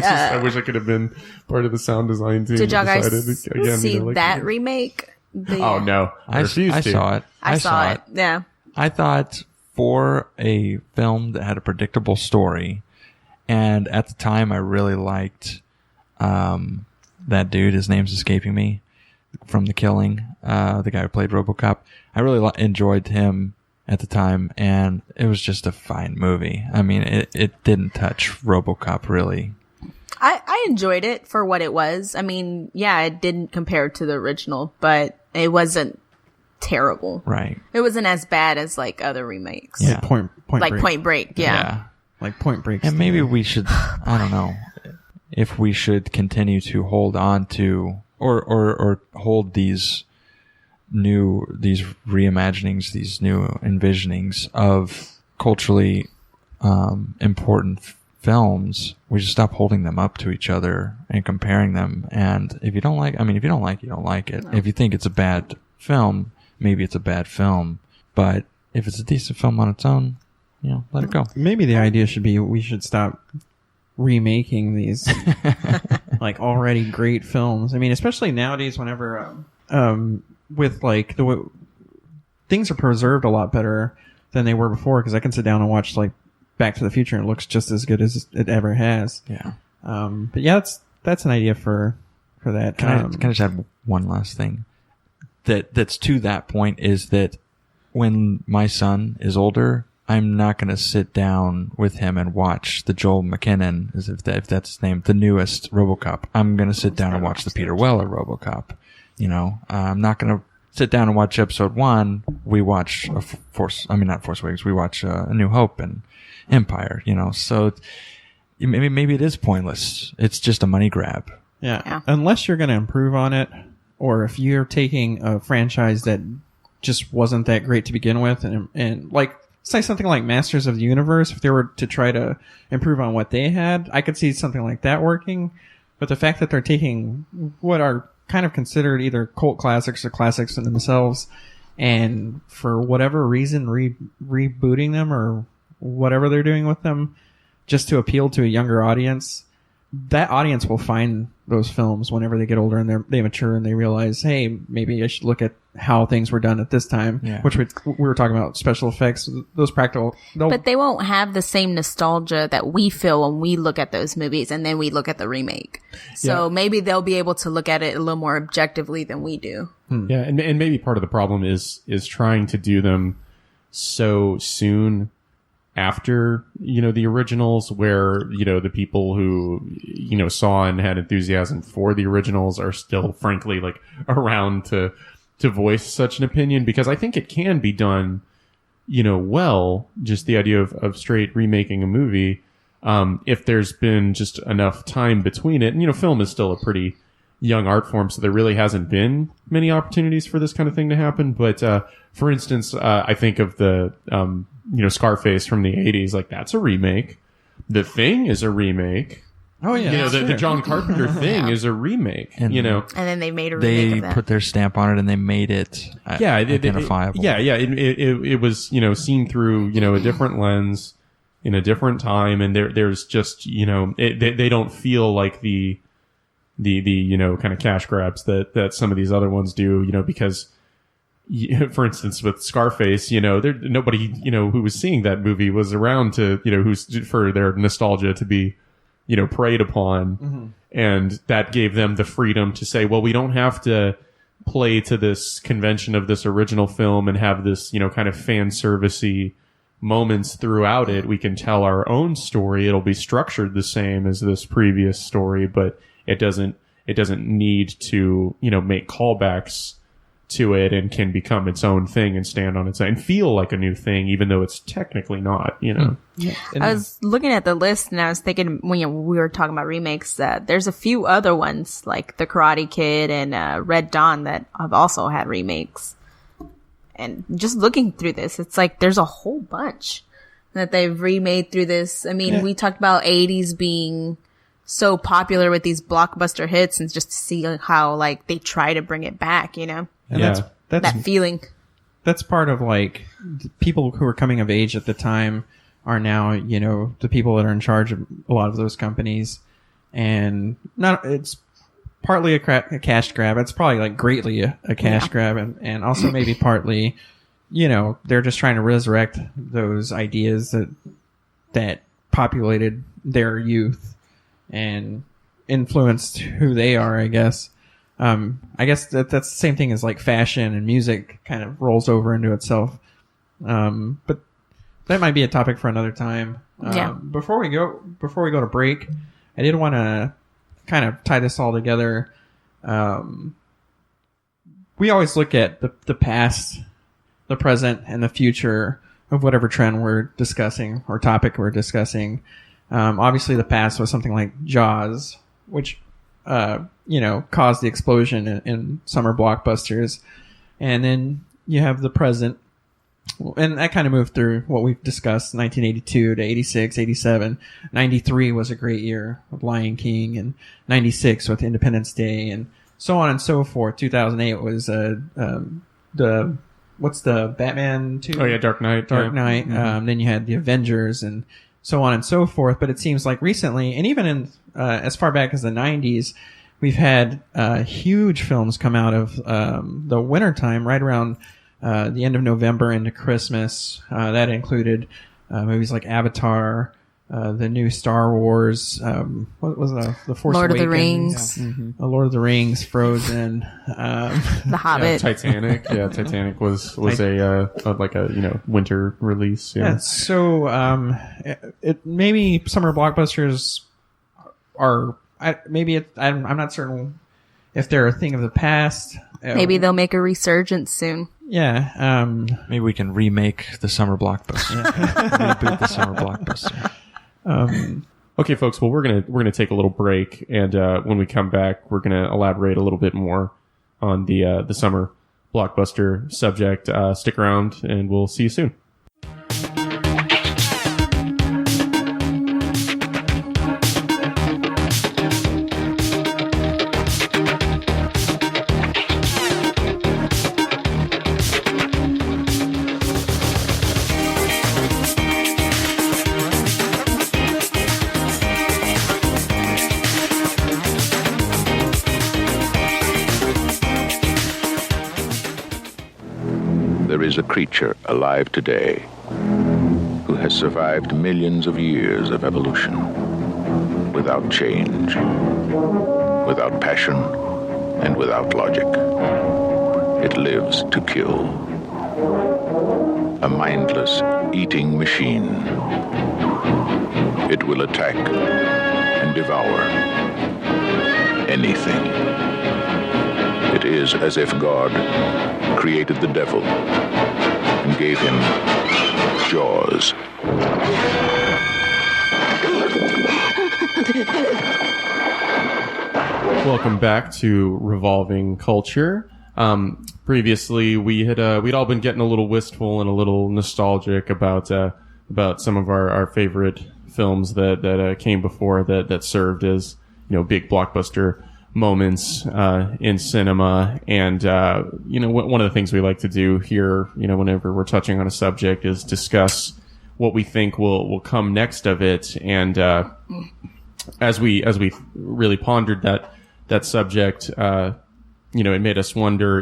I wish I could have been part of the sound design team. Did y'all guys see that remake? Oh no, I refused to. I saw it. I saw it. Yeah. I thought for a film that had a predictable story. And at the time, I really liked that dude. His name's escaping me, from The Killing, the guy who played RoboCop. I really enjoyed him at the time, and it was just a fine movie. I mean, it didn't touch RoboCop really. I enjoyed it for what it was. I mean, yeah, it didn't compare to the original, but it wasn't terrible. Right. It wasn't as bad as like other remakes. Yeah. Point Like Break. Point Break, yeah. Like Point Break. And maybe we should, I don't know, if we should continue to hold on to, or hold these reimaginings, these new envisionings of culturally important films. We just stop holding them up to each other and comparing them. And if you don't like, you don't like it. No. If you think it's a bad film, maybe it's a bad film. But if it's a decent film on its own, let it go. Maybe the idea should be we should stop remaking these like already great films. I mean, especially nowadays, whenever with like things are preserved a lot better than they were before. Because I can sit down and watch like Back to the Future and it looks just as good as it ever has. Yeah. But yeah, that's an idea for that. Can I just add one last thing? That's to that point is that when my son is older, I'm not going to sit down with him and watch the Joel McKinnon, if that's his name, the newest RoboCop. I'm going to sit down and watch the Peter Weller RoboCop. I'm not going to sit down and watch episode 1. We watch not Force Awakens. We watch A New Hope and Empire. So maybe it is pointless. It's just a money grab. Yeah. Unless you're going to improve on it, or if you're taking a franchise that just wasn't that great to begin with, and like say something like Masters of the Universe, if they were to try to improve on what they had, I could see something like that working. But the fact that they're taking what are kind of considered either cult classics or classics in themselves, and for whatever reason rebooting them or whatever they're doing with them just to appeal to a younger audience, that audience will find those films whenever they get older and they mature and they realize, hey, maybe I should look at how things were done at this time. Yeah. Which we were talking about special effects, those practical. But they won't have the same nostalgia that we feel when we look at those movies and then we look at the remake. So maybe they'll be able to look at it a little more objectively than we do. Yeah, and maybe part of the problem is trying to do them so soon after, the originals, where, the people who, saw and had enthusiasm for the originals are still, frankly, like, around to voice such an opinion, because I think it can be done, well, just the idea of straight remaking a movie, if there's been just enough time between it. And, film is still a pretty young art form, so there really hasn't been many opportunities for this kind of thing to happen. But, for instance, I think of the, Scarface from the 80s, like, that's a remake. The Thing is a remake. Oh, yeah. The John Carpenter Thing is a remake, And then they made a remake they of that. put their stamp on it and they made it identifiable. It was, seen through, a different lens in a different time. And there's just, they don't feel like the kind of cash grabs that some of these other ones do, because, for instance, with Scarface, nobody, who was seeing that movie was around to, who's for their nostalgia to be, preyed upon. Mm-hmm. And that gave them the freedom to say, well, we don't have to play to this convention of this original film and have this, kind of fan servicey moments throughout it. We can tell our own story. It'll be structured the same as this previous story, but it doesn't need to, make callbacks to it, and can become its own thing and stand on its own and feel like a new thing, even though it's technically not, Yeah. I was looking at the list and I was thinking, when we were talking about remakes, there's a few other ones like The Karate Kid and Red Dawn that have also had remakes. And just looking through this, it's like there's a whole bunch that they've remade through this. I mean, we talked about 80s being so popular with these blockbuster hits, and just to see how like they try to bring it back, And that's that feeling. That's part of like people who were coming of age at the time are now, the people that are in charge of a lot of those companies. And it's partly a cash grab. It's probably like greatly a cash grab, and also maybe partly they're just trying to resurrect those ideas that populated their youth and influenced who they are, I guess. I guess that's the same thing as like fashion and music kind of rolls over into itself. But that might be a topic for another time. Before we go to break, I did want to kind of tie this all together. We always look at the past, the present, and the future of whatever trend we're discussing or topic we're discussing. Obviously, the past was something like Jaws, which caused the explosion in summer blockbusters, and then you have the present. And that kind of moved through what we've discussed, 1982 to 86, 87. 93 was a great year with Lion King, and 96 with Independence Day, and so on and so forth. 2008 was what's the Batman 2? Oh yeah, Dark Knight. Dark Knight. Mm-hmm. Then you had the Avengers and so on and so forth. But it seems like recently, and even in as far back as the 90s, we've had huge films come out of the wintertime right around the end of November into Christmas. That included movies like Avatar, the new Star Wars, what was The Force Lord Awakens, of the Rings. yeah. Lord of the Rings, Frozen, The Hobbit. Titanic. Yeah, Titanic was a winter release. Yeah. Yeah, so it maybe summer blockbusters are I'm not certain if they're a thing of the past. Maybe they'll make a resurgence soon. Yeah. Maybe we can remake the summer blockbuster. Reboot the summer blockbuster. Okay, folks. Well, we're gonna take a little break, and when we come back, we're gonna elaborate a little bit more on the summer blockbuster subject. Stick around, and we'll see you soon. There is a creature alive today who has survived millions of years of evolution without change, without passion, and without logic. It lives to kill. A mindless eating machine. It will attack and devour anything. It is as if God created the devil and gave him jaws. Welcome back to Revolving Culture. Previously, we'd all been getting a little wistful and a little nostalgic about some of our favorite films that came before that served as big blockbuster moments in cinema. And one of the things we like to do here, whenever we're touching on a subject, is discuss what we think will come next of it. And as we really pondered that subject, it made us wonder: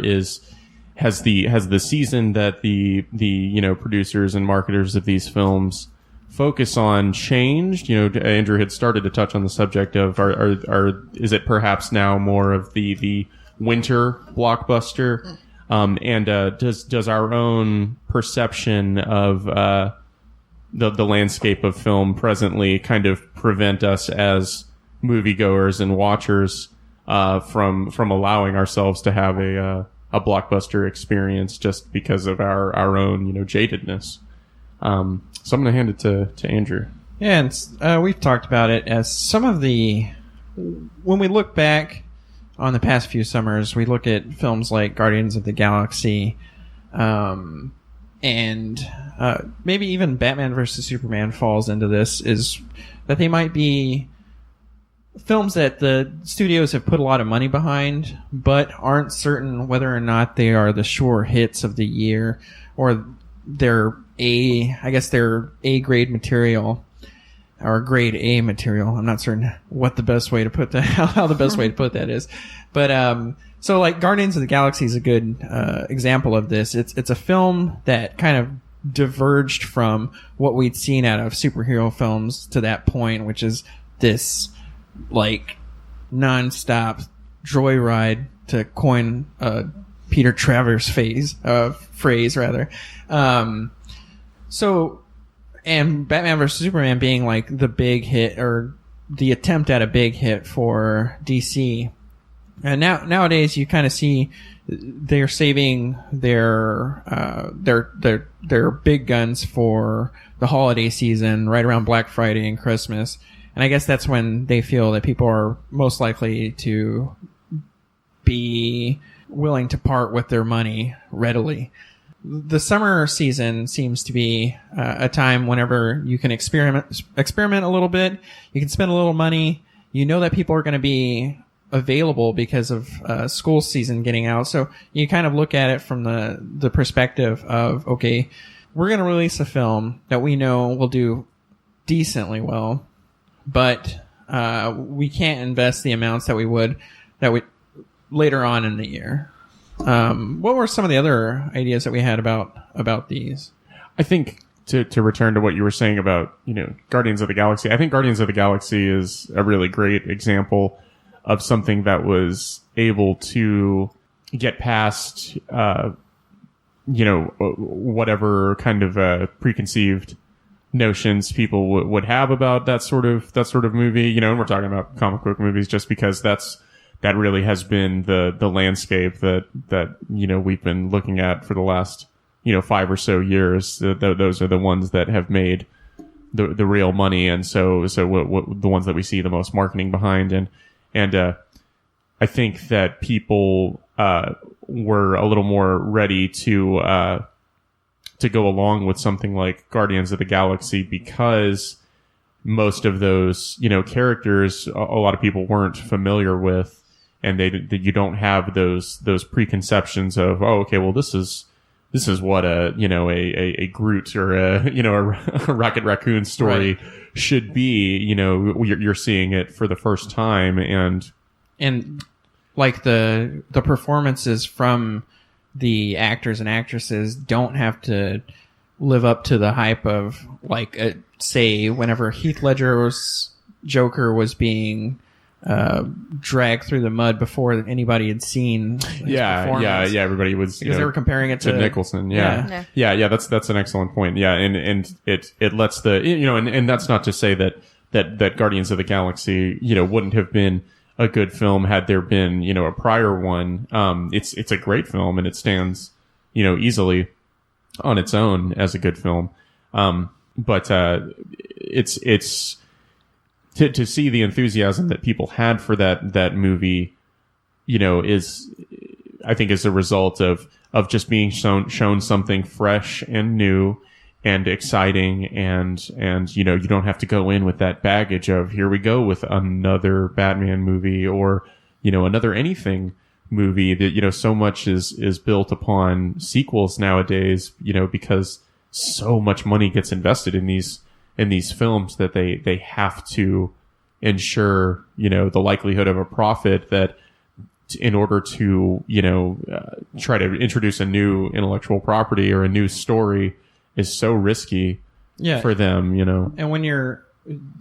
has the season that the producers and marketers of these films focus on changed? Andrew had started to touch on the subject of is it perhaps now more of the winter blockbuster? And does our own perception of the landscape of film presently kind of prevent us as moviegoers and watchers from allowing ourselves to have a blockbuster experience just because of our own jadedness? So I'm going to hand it to Andrew. Yeah, and we've talked about it as some of when we look back on the past few summers, we look at films like Guardians of the Galaxy, and maybe even Batman vs. Superman falls into this, is that they might be films that the studios have put a lot of money behind, but aren't certain whether or not they are the sure hits of the year, or they're A-grade material, or grade A material. I'm not certain what the best way to put that, how the best way to put that is. But, So, like, Guardians of the Galaxy is a good example of this. It's a film that kind of diverged from what we'd seen out of superhero films to that point, which is this, like, non-stop joyride, to coin Peter Travers' phrase, rather. And Batman vs. Superman being, like, the big hit, or the attempt at a big hit for DC. And nowadays you kind of see they're saving their big guns for the holiday season, right around Black Friday and Christmas. And I guess that's when they feel that people are most likely to be willing to part with their money readily. The summer season seems to be a time whenever you can experiment a little bit. You can spend a little money. You know that people are going to be available because of school season getting out. So you kind of look at it from the perspective of, okay, we're going to release a film that we know will do decently well, but we can't invest the amounts that we would later on in the year. What were some of the other ideas that we had about these? I think to return to what you were saying about, Guardians of the Galaxy, I think Guardians of the Galaxy is a really great example of something that was able to get past, whatever kind of preconceived notions people would have about that sort of movie. And we're talking about comic book movies just because that really has been the landscape that we've been looking at for the last 5 or so years. Those are the ones that have made the real money, and so what the ones that we see the most marketing behind, and I think that people were a little more ready to go along with something like Guardians of the Galaxy because most of those characters a lot of people weren't familiar with. And you don't have those preconceptions of, oh, okay, well, this is what a Groot or a Rocket Raccoon story should be. You're seeing it for the first time, and like the performances from the actors and actresses don't have to live up to the hype of, like, say, whenever Heath Ledger's Joker was being dragged through the mud before anybody had seen his performance. Everybody was, because they were comparing it to Nicholson. Yeah. That's an excellent point. Yeah, and it lets the and that's not to say that Guardians of the Galaxy wouldn't have been a good film had there been a prior one. It's a great film, and it stands easily on its own as a good film. But it's to see the enthusiasm that people had for that movie, is, I think, is a result of just being shown something fresh and new and exciting, and you don't have to go in with that baggage of, here we go with another Batman movie or another anything movie. That so much is built upon sequels nowadays, because so much money gets invested in these films that they have to ensure the likelihood of a profit, that in order to try to introduce a new intellectual property or a new story is so risky for them. And when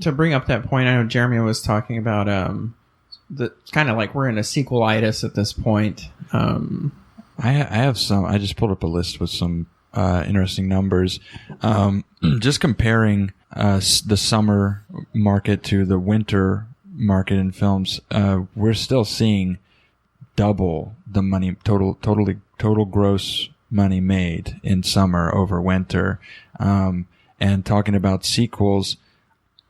to bring up that point, I know Jeremy was talking about the kind of like we're in a sequelitis at this point. I have some. I just pulled up a list with some interesting numbers. Just comparing the summer market to the winter market in films, we're still seeing double the money total gross money made in summer over winter. And talking about sequels,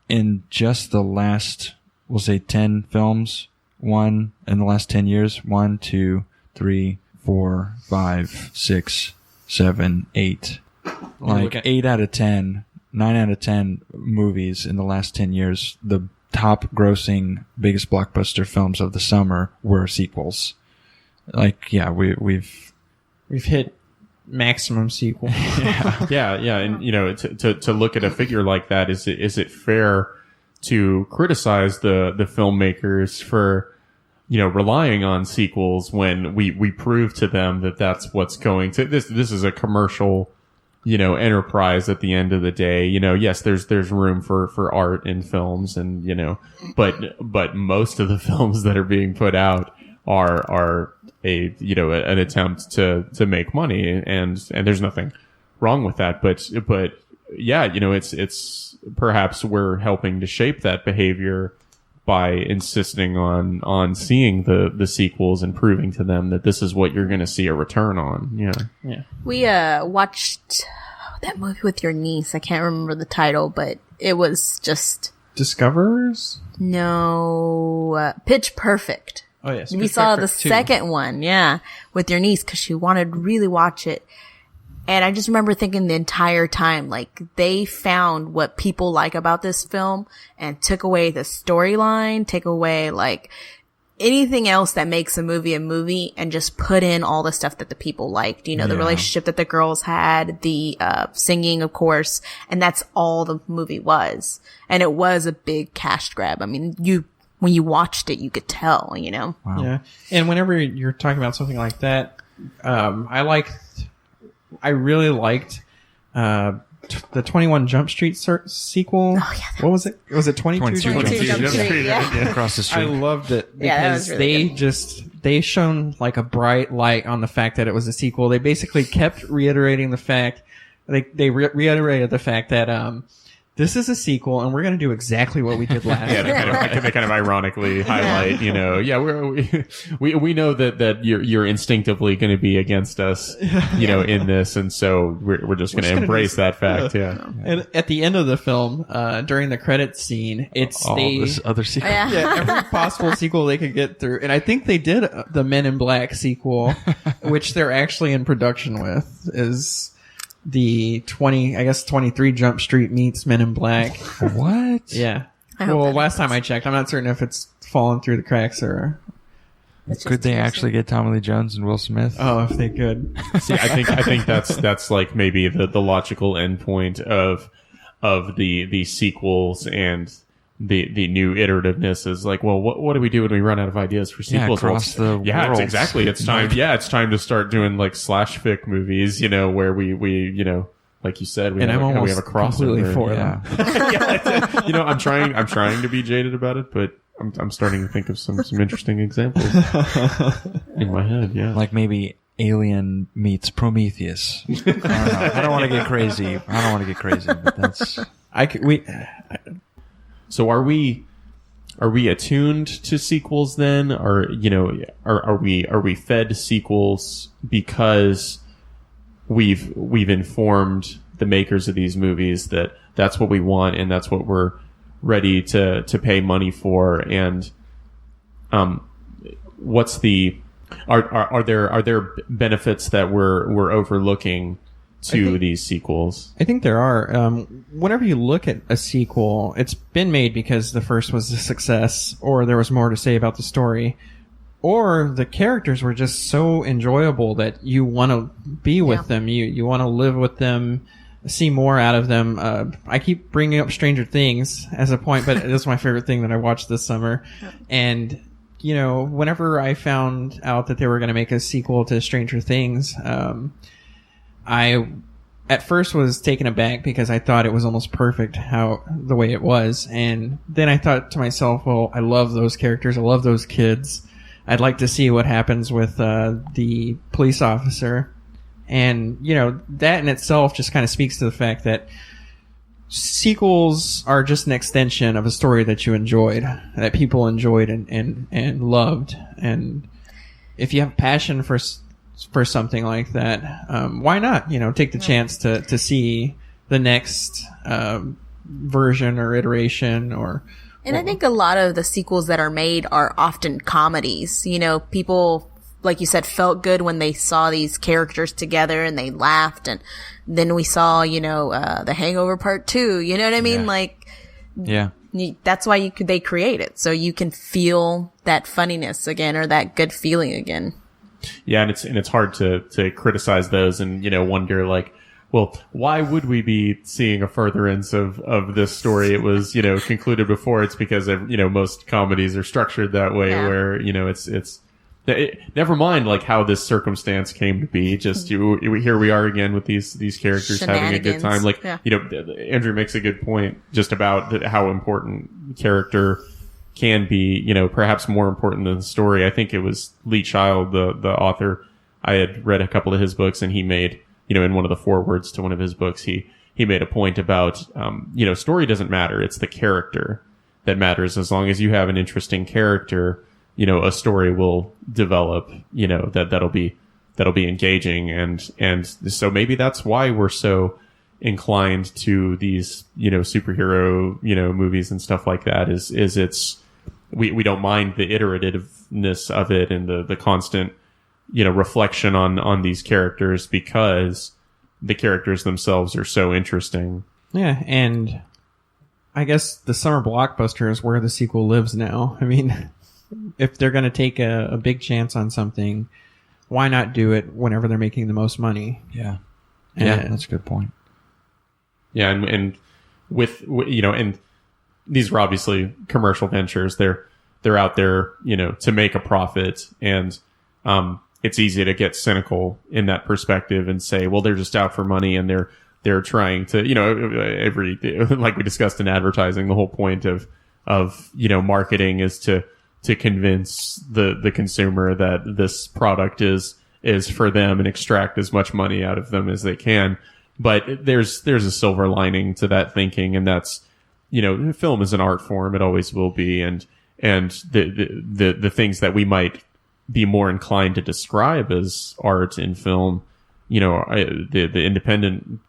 in just the last, we'll say 10 films, in the last 10 years, 1, 2, 3, 4, 5, 6, 7, 8. Like 8 out of 10, 9 out of 10 movies in the last 10 years, the top grossing biggest blockbuster films of the summer were sequels. Like, yeah, we've hit maximum sequel. yeah. And to look at a figure like that, is it fair to criticize the filmmakers for relying on sequels when we prove to them that that's what's going to, this is a commercial, enterprise at the end of the day. Yes, there's room for art in films and, but most of the films that are being put out are an attempt to make money, and there's nothing wrong with that. But yeah, it's perhaps we're helping to shape that behavior by insisting on seeing the sequels and proving to them that this is what you're going to see a return on. Yeah. We watched that movie with your niece. I can't remember the title, but it was just Discoverers? No, Pitch Perfect. Oh yes, we saw the second one, with your niece because she wanted to really watch it. And I just remember thinking the entire time, like, they found what people like about this film and took away the storyline, take away, like, anything else that makes a movie, and just put in all the stuff that the people liked. The relationship that the girls had, the singing, of course, and that's all the movie was. And it was a big cash grab. I mean, when you watched it, you could tell, Wow. Yeah. And whenever you're talking about something like that, I really liked the 21 Jump Street sequel. Oh, yeah. What was it? Was it 22 Jump Street? Yeah. Across the street. I loved it that was because really they shone like a bright light on the fact that it was a sequel. They basically kept reiterating the fact, reiterated the fact that this is a sequel, and we're going to do exactly what we did last time. They kind of ironically highlight, we know that you're instinctively going to be against us, in this, and so we're just going to embrace that fact. Yeah. And at the end of the film, during the credits scene, it's this other sequel. every possible sequel they could get through, and I think they did the Men in Black sequel, which they're actually in production with, is the 23 Jump Street meets Men in Black. What? Yeah. Well, last time I checked, I'm not certain if it's fallen through the cracks or. Could they actually get Tommy Lee Jones and Will Smith? Oh, if they could. See, I think that's like maybe the logical endpoint of the sequels and the new iterativeness is like, well, what do we do when we run out of ideas for sequels? Across the world. It's exactly. It's time. Yeah, it's time to start doing like slash fic movies. Where we like you said, we have a crossover. Completely for them. I'm trying to be jaded about it, but I'm starting to think of some interesting examples in my head. Yeah, like maybe Alien meets Prometheus. I don't want to get crazy. But that's So are we attuned to sequels then? Or, are we fed sequels because we've informed the makers of these movies that that's what we want and that's what we're ready to pay money for? And, are there benefits that we're overlooking to these sequels? I think there are. Whenever you look at a sequel, it's been made because the first was a success, or there was more to say about the story, or the characters were just so enjoyable that you want to be with them. You want to live with them, see more out of them. I keep bringing up Stranger Things as a point, but it is my favorite thing that I watched this summer. And, whenever I found out that they were going to make a sequel to Stranger Things, I at first was taken aback because I thought it was almost perfect the way it was. And then I thought to myself, well, I love those characters. I love those kids. I'd like to see what happens with the police officer. And, that in itself just kind of speaks to the fact that sequels are just an extension of a story that you enjoyed, that people enjoyed and loved. And if you have passion for something like that, why not, take the chance to see the next version or iteration And I think a lot of the sequels that are made are often comedies. People, like you said, felt good when they saw these characters together and they laughed. And then we saw, The Hangover Part 2. You know what I mean? Yeah. Like, yeah. That's why they create it. So you can feel that funniness again or that good feeling again. Yeah, and it's hard to criticize those and wonder like, well, why would we be seeing a furtherance of this story? It was, concluded before. It's because, most comedies are structured that way where, never mind like how this circumstance came to be. Just here we are again with these characters having a good time. Like, Andrew makes a good point just about how important character can be, perhaps more important than the story. I think it was Lee Child, the author. I had read a couple of his books, and he made, in one of the forewords to one of his books, he made a point about, story doesn't matter. It's the character that matters. As long as you have an interesting character, a story will develop, that'll be engaging. And so maybe that's why we're so inclined to these, superhero, movies and stuff like that is we don't mind the iterativeness of it and the constant, reflection on these characters because the characters themselves are so interesting. Yeah, and I guess the summer blockbuster is where the sequel lives now. I mean, if they're going to take a big chance on something, why not do it whenever they're making the most money? Yeah. Yeah, that's a good point. Yeah, and with and these are obviously commercial ventures. They're out there, to make a profit, and it's easy to get cynical in that perspective and say, well, they're just out for money and they're trying to, like we discussed in advertising, the whole point of marketing is to convince the consumer that this product is for them and extract as much money out of them as they can. But there's a silver lining to that thinking, and that's, film is an art form. It always will be. And the things that we might be more inclined to describe as art in film, the independent,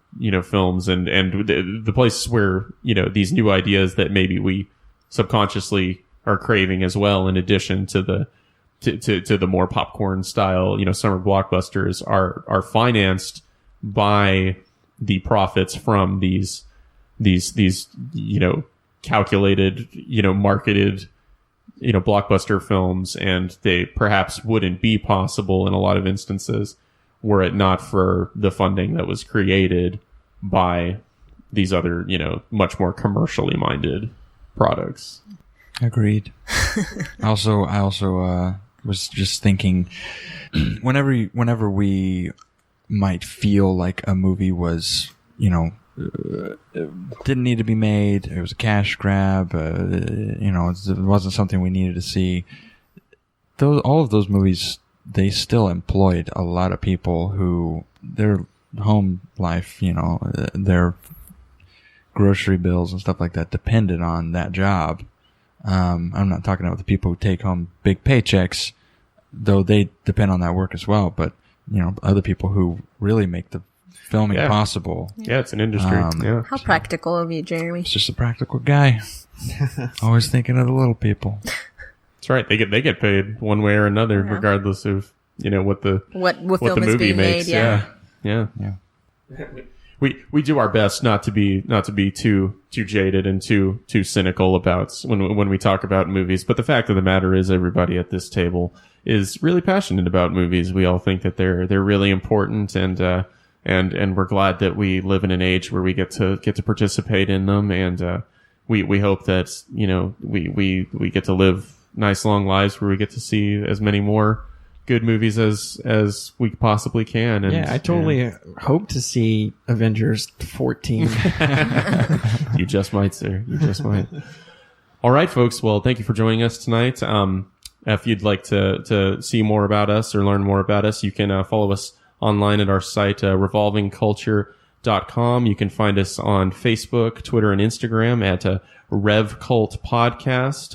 films and the places where, these new ideas that maybe we subconsciously are craving as well, in addition to the more popcorn style, summer blockbusters are financed by the profits from these, calculated, marketed, blockbuster films, and they perhaps wouldn't be possible in a lot of instances were it not for the funding that was created by these other, much more commercially minded products. Agreed. I also was just thinking, whenever we might feel like a movie was, didn't need to be made, it was a cash grab, it wasn't something we needed to see. All of those movies, they still employed a lot of people who their home life, their grocery bills and stuff like that depended on that job. I'm not talking about the people who take home big paychecks, though they depend on that work as well, but other people who really make the filming possible. Yeah, it's an industry. How practical of you, Jeremy. It's just a practical guy. Always thinking of the little people. That's right. They get paid one way or another, regardless of what the film is movie being makes. Made, Yeah. We do our best not to be too jaded and too cynical about when we talk about movies. But the fact of the matter is, everybody at this table is really passionate about movies. We all think that they're really important, and we're glad that we live in an age where we get to participate in them, and we hope that we get to live nice long lives where we get to see as many more good movies as we possibly can. And I totally hope to see Avengers 14. You just might, sir. You just might. All right, folks. Well, thank you for joining us tonight. If you'd like to see more about us or learn more about us, you can follow us online at our site, revolvingculture.com. You can find us on Facebook, Twitter, and Instagram at Rev Cult Podcast.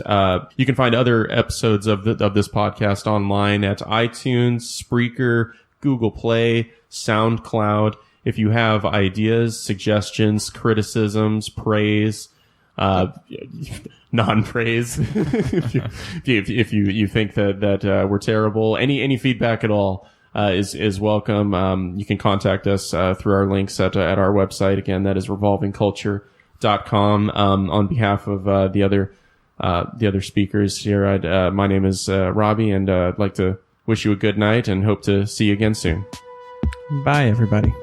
You can find other episodes of this podcast online at iTunes, Spreaker, Google Play, SoundCloud. If you have ideas, suggestions, criticisms, praise, non-praise, if you think that we're terrible, any feedback at all is welcome. You can contact us through our links at our website. Again, that is revolvingculture.com. On behalf of the other speakers here, my name is Robbie, and I'd like to wish you a good night and hope to see you again soon. Bye, everybody.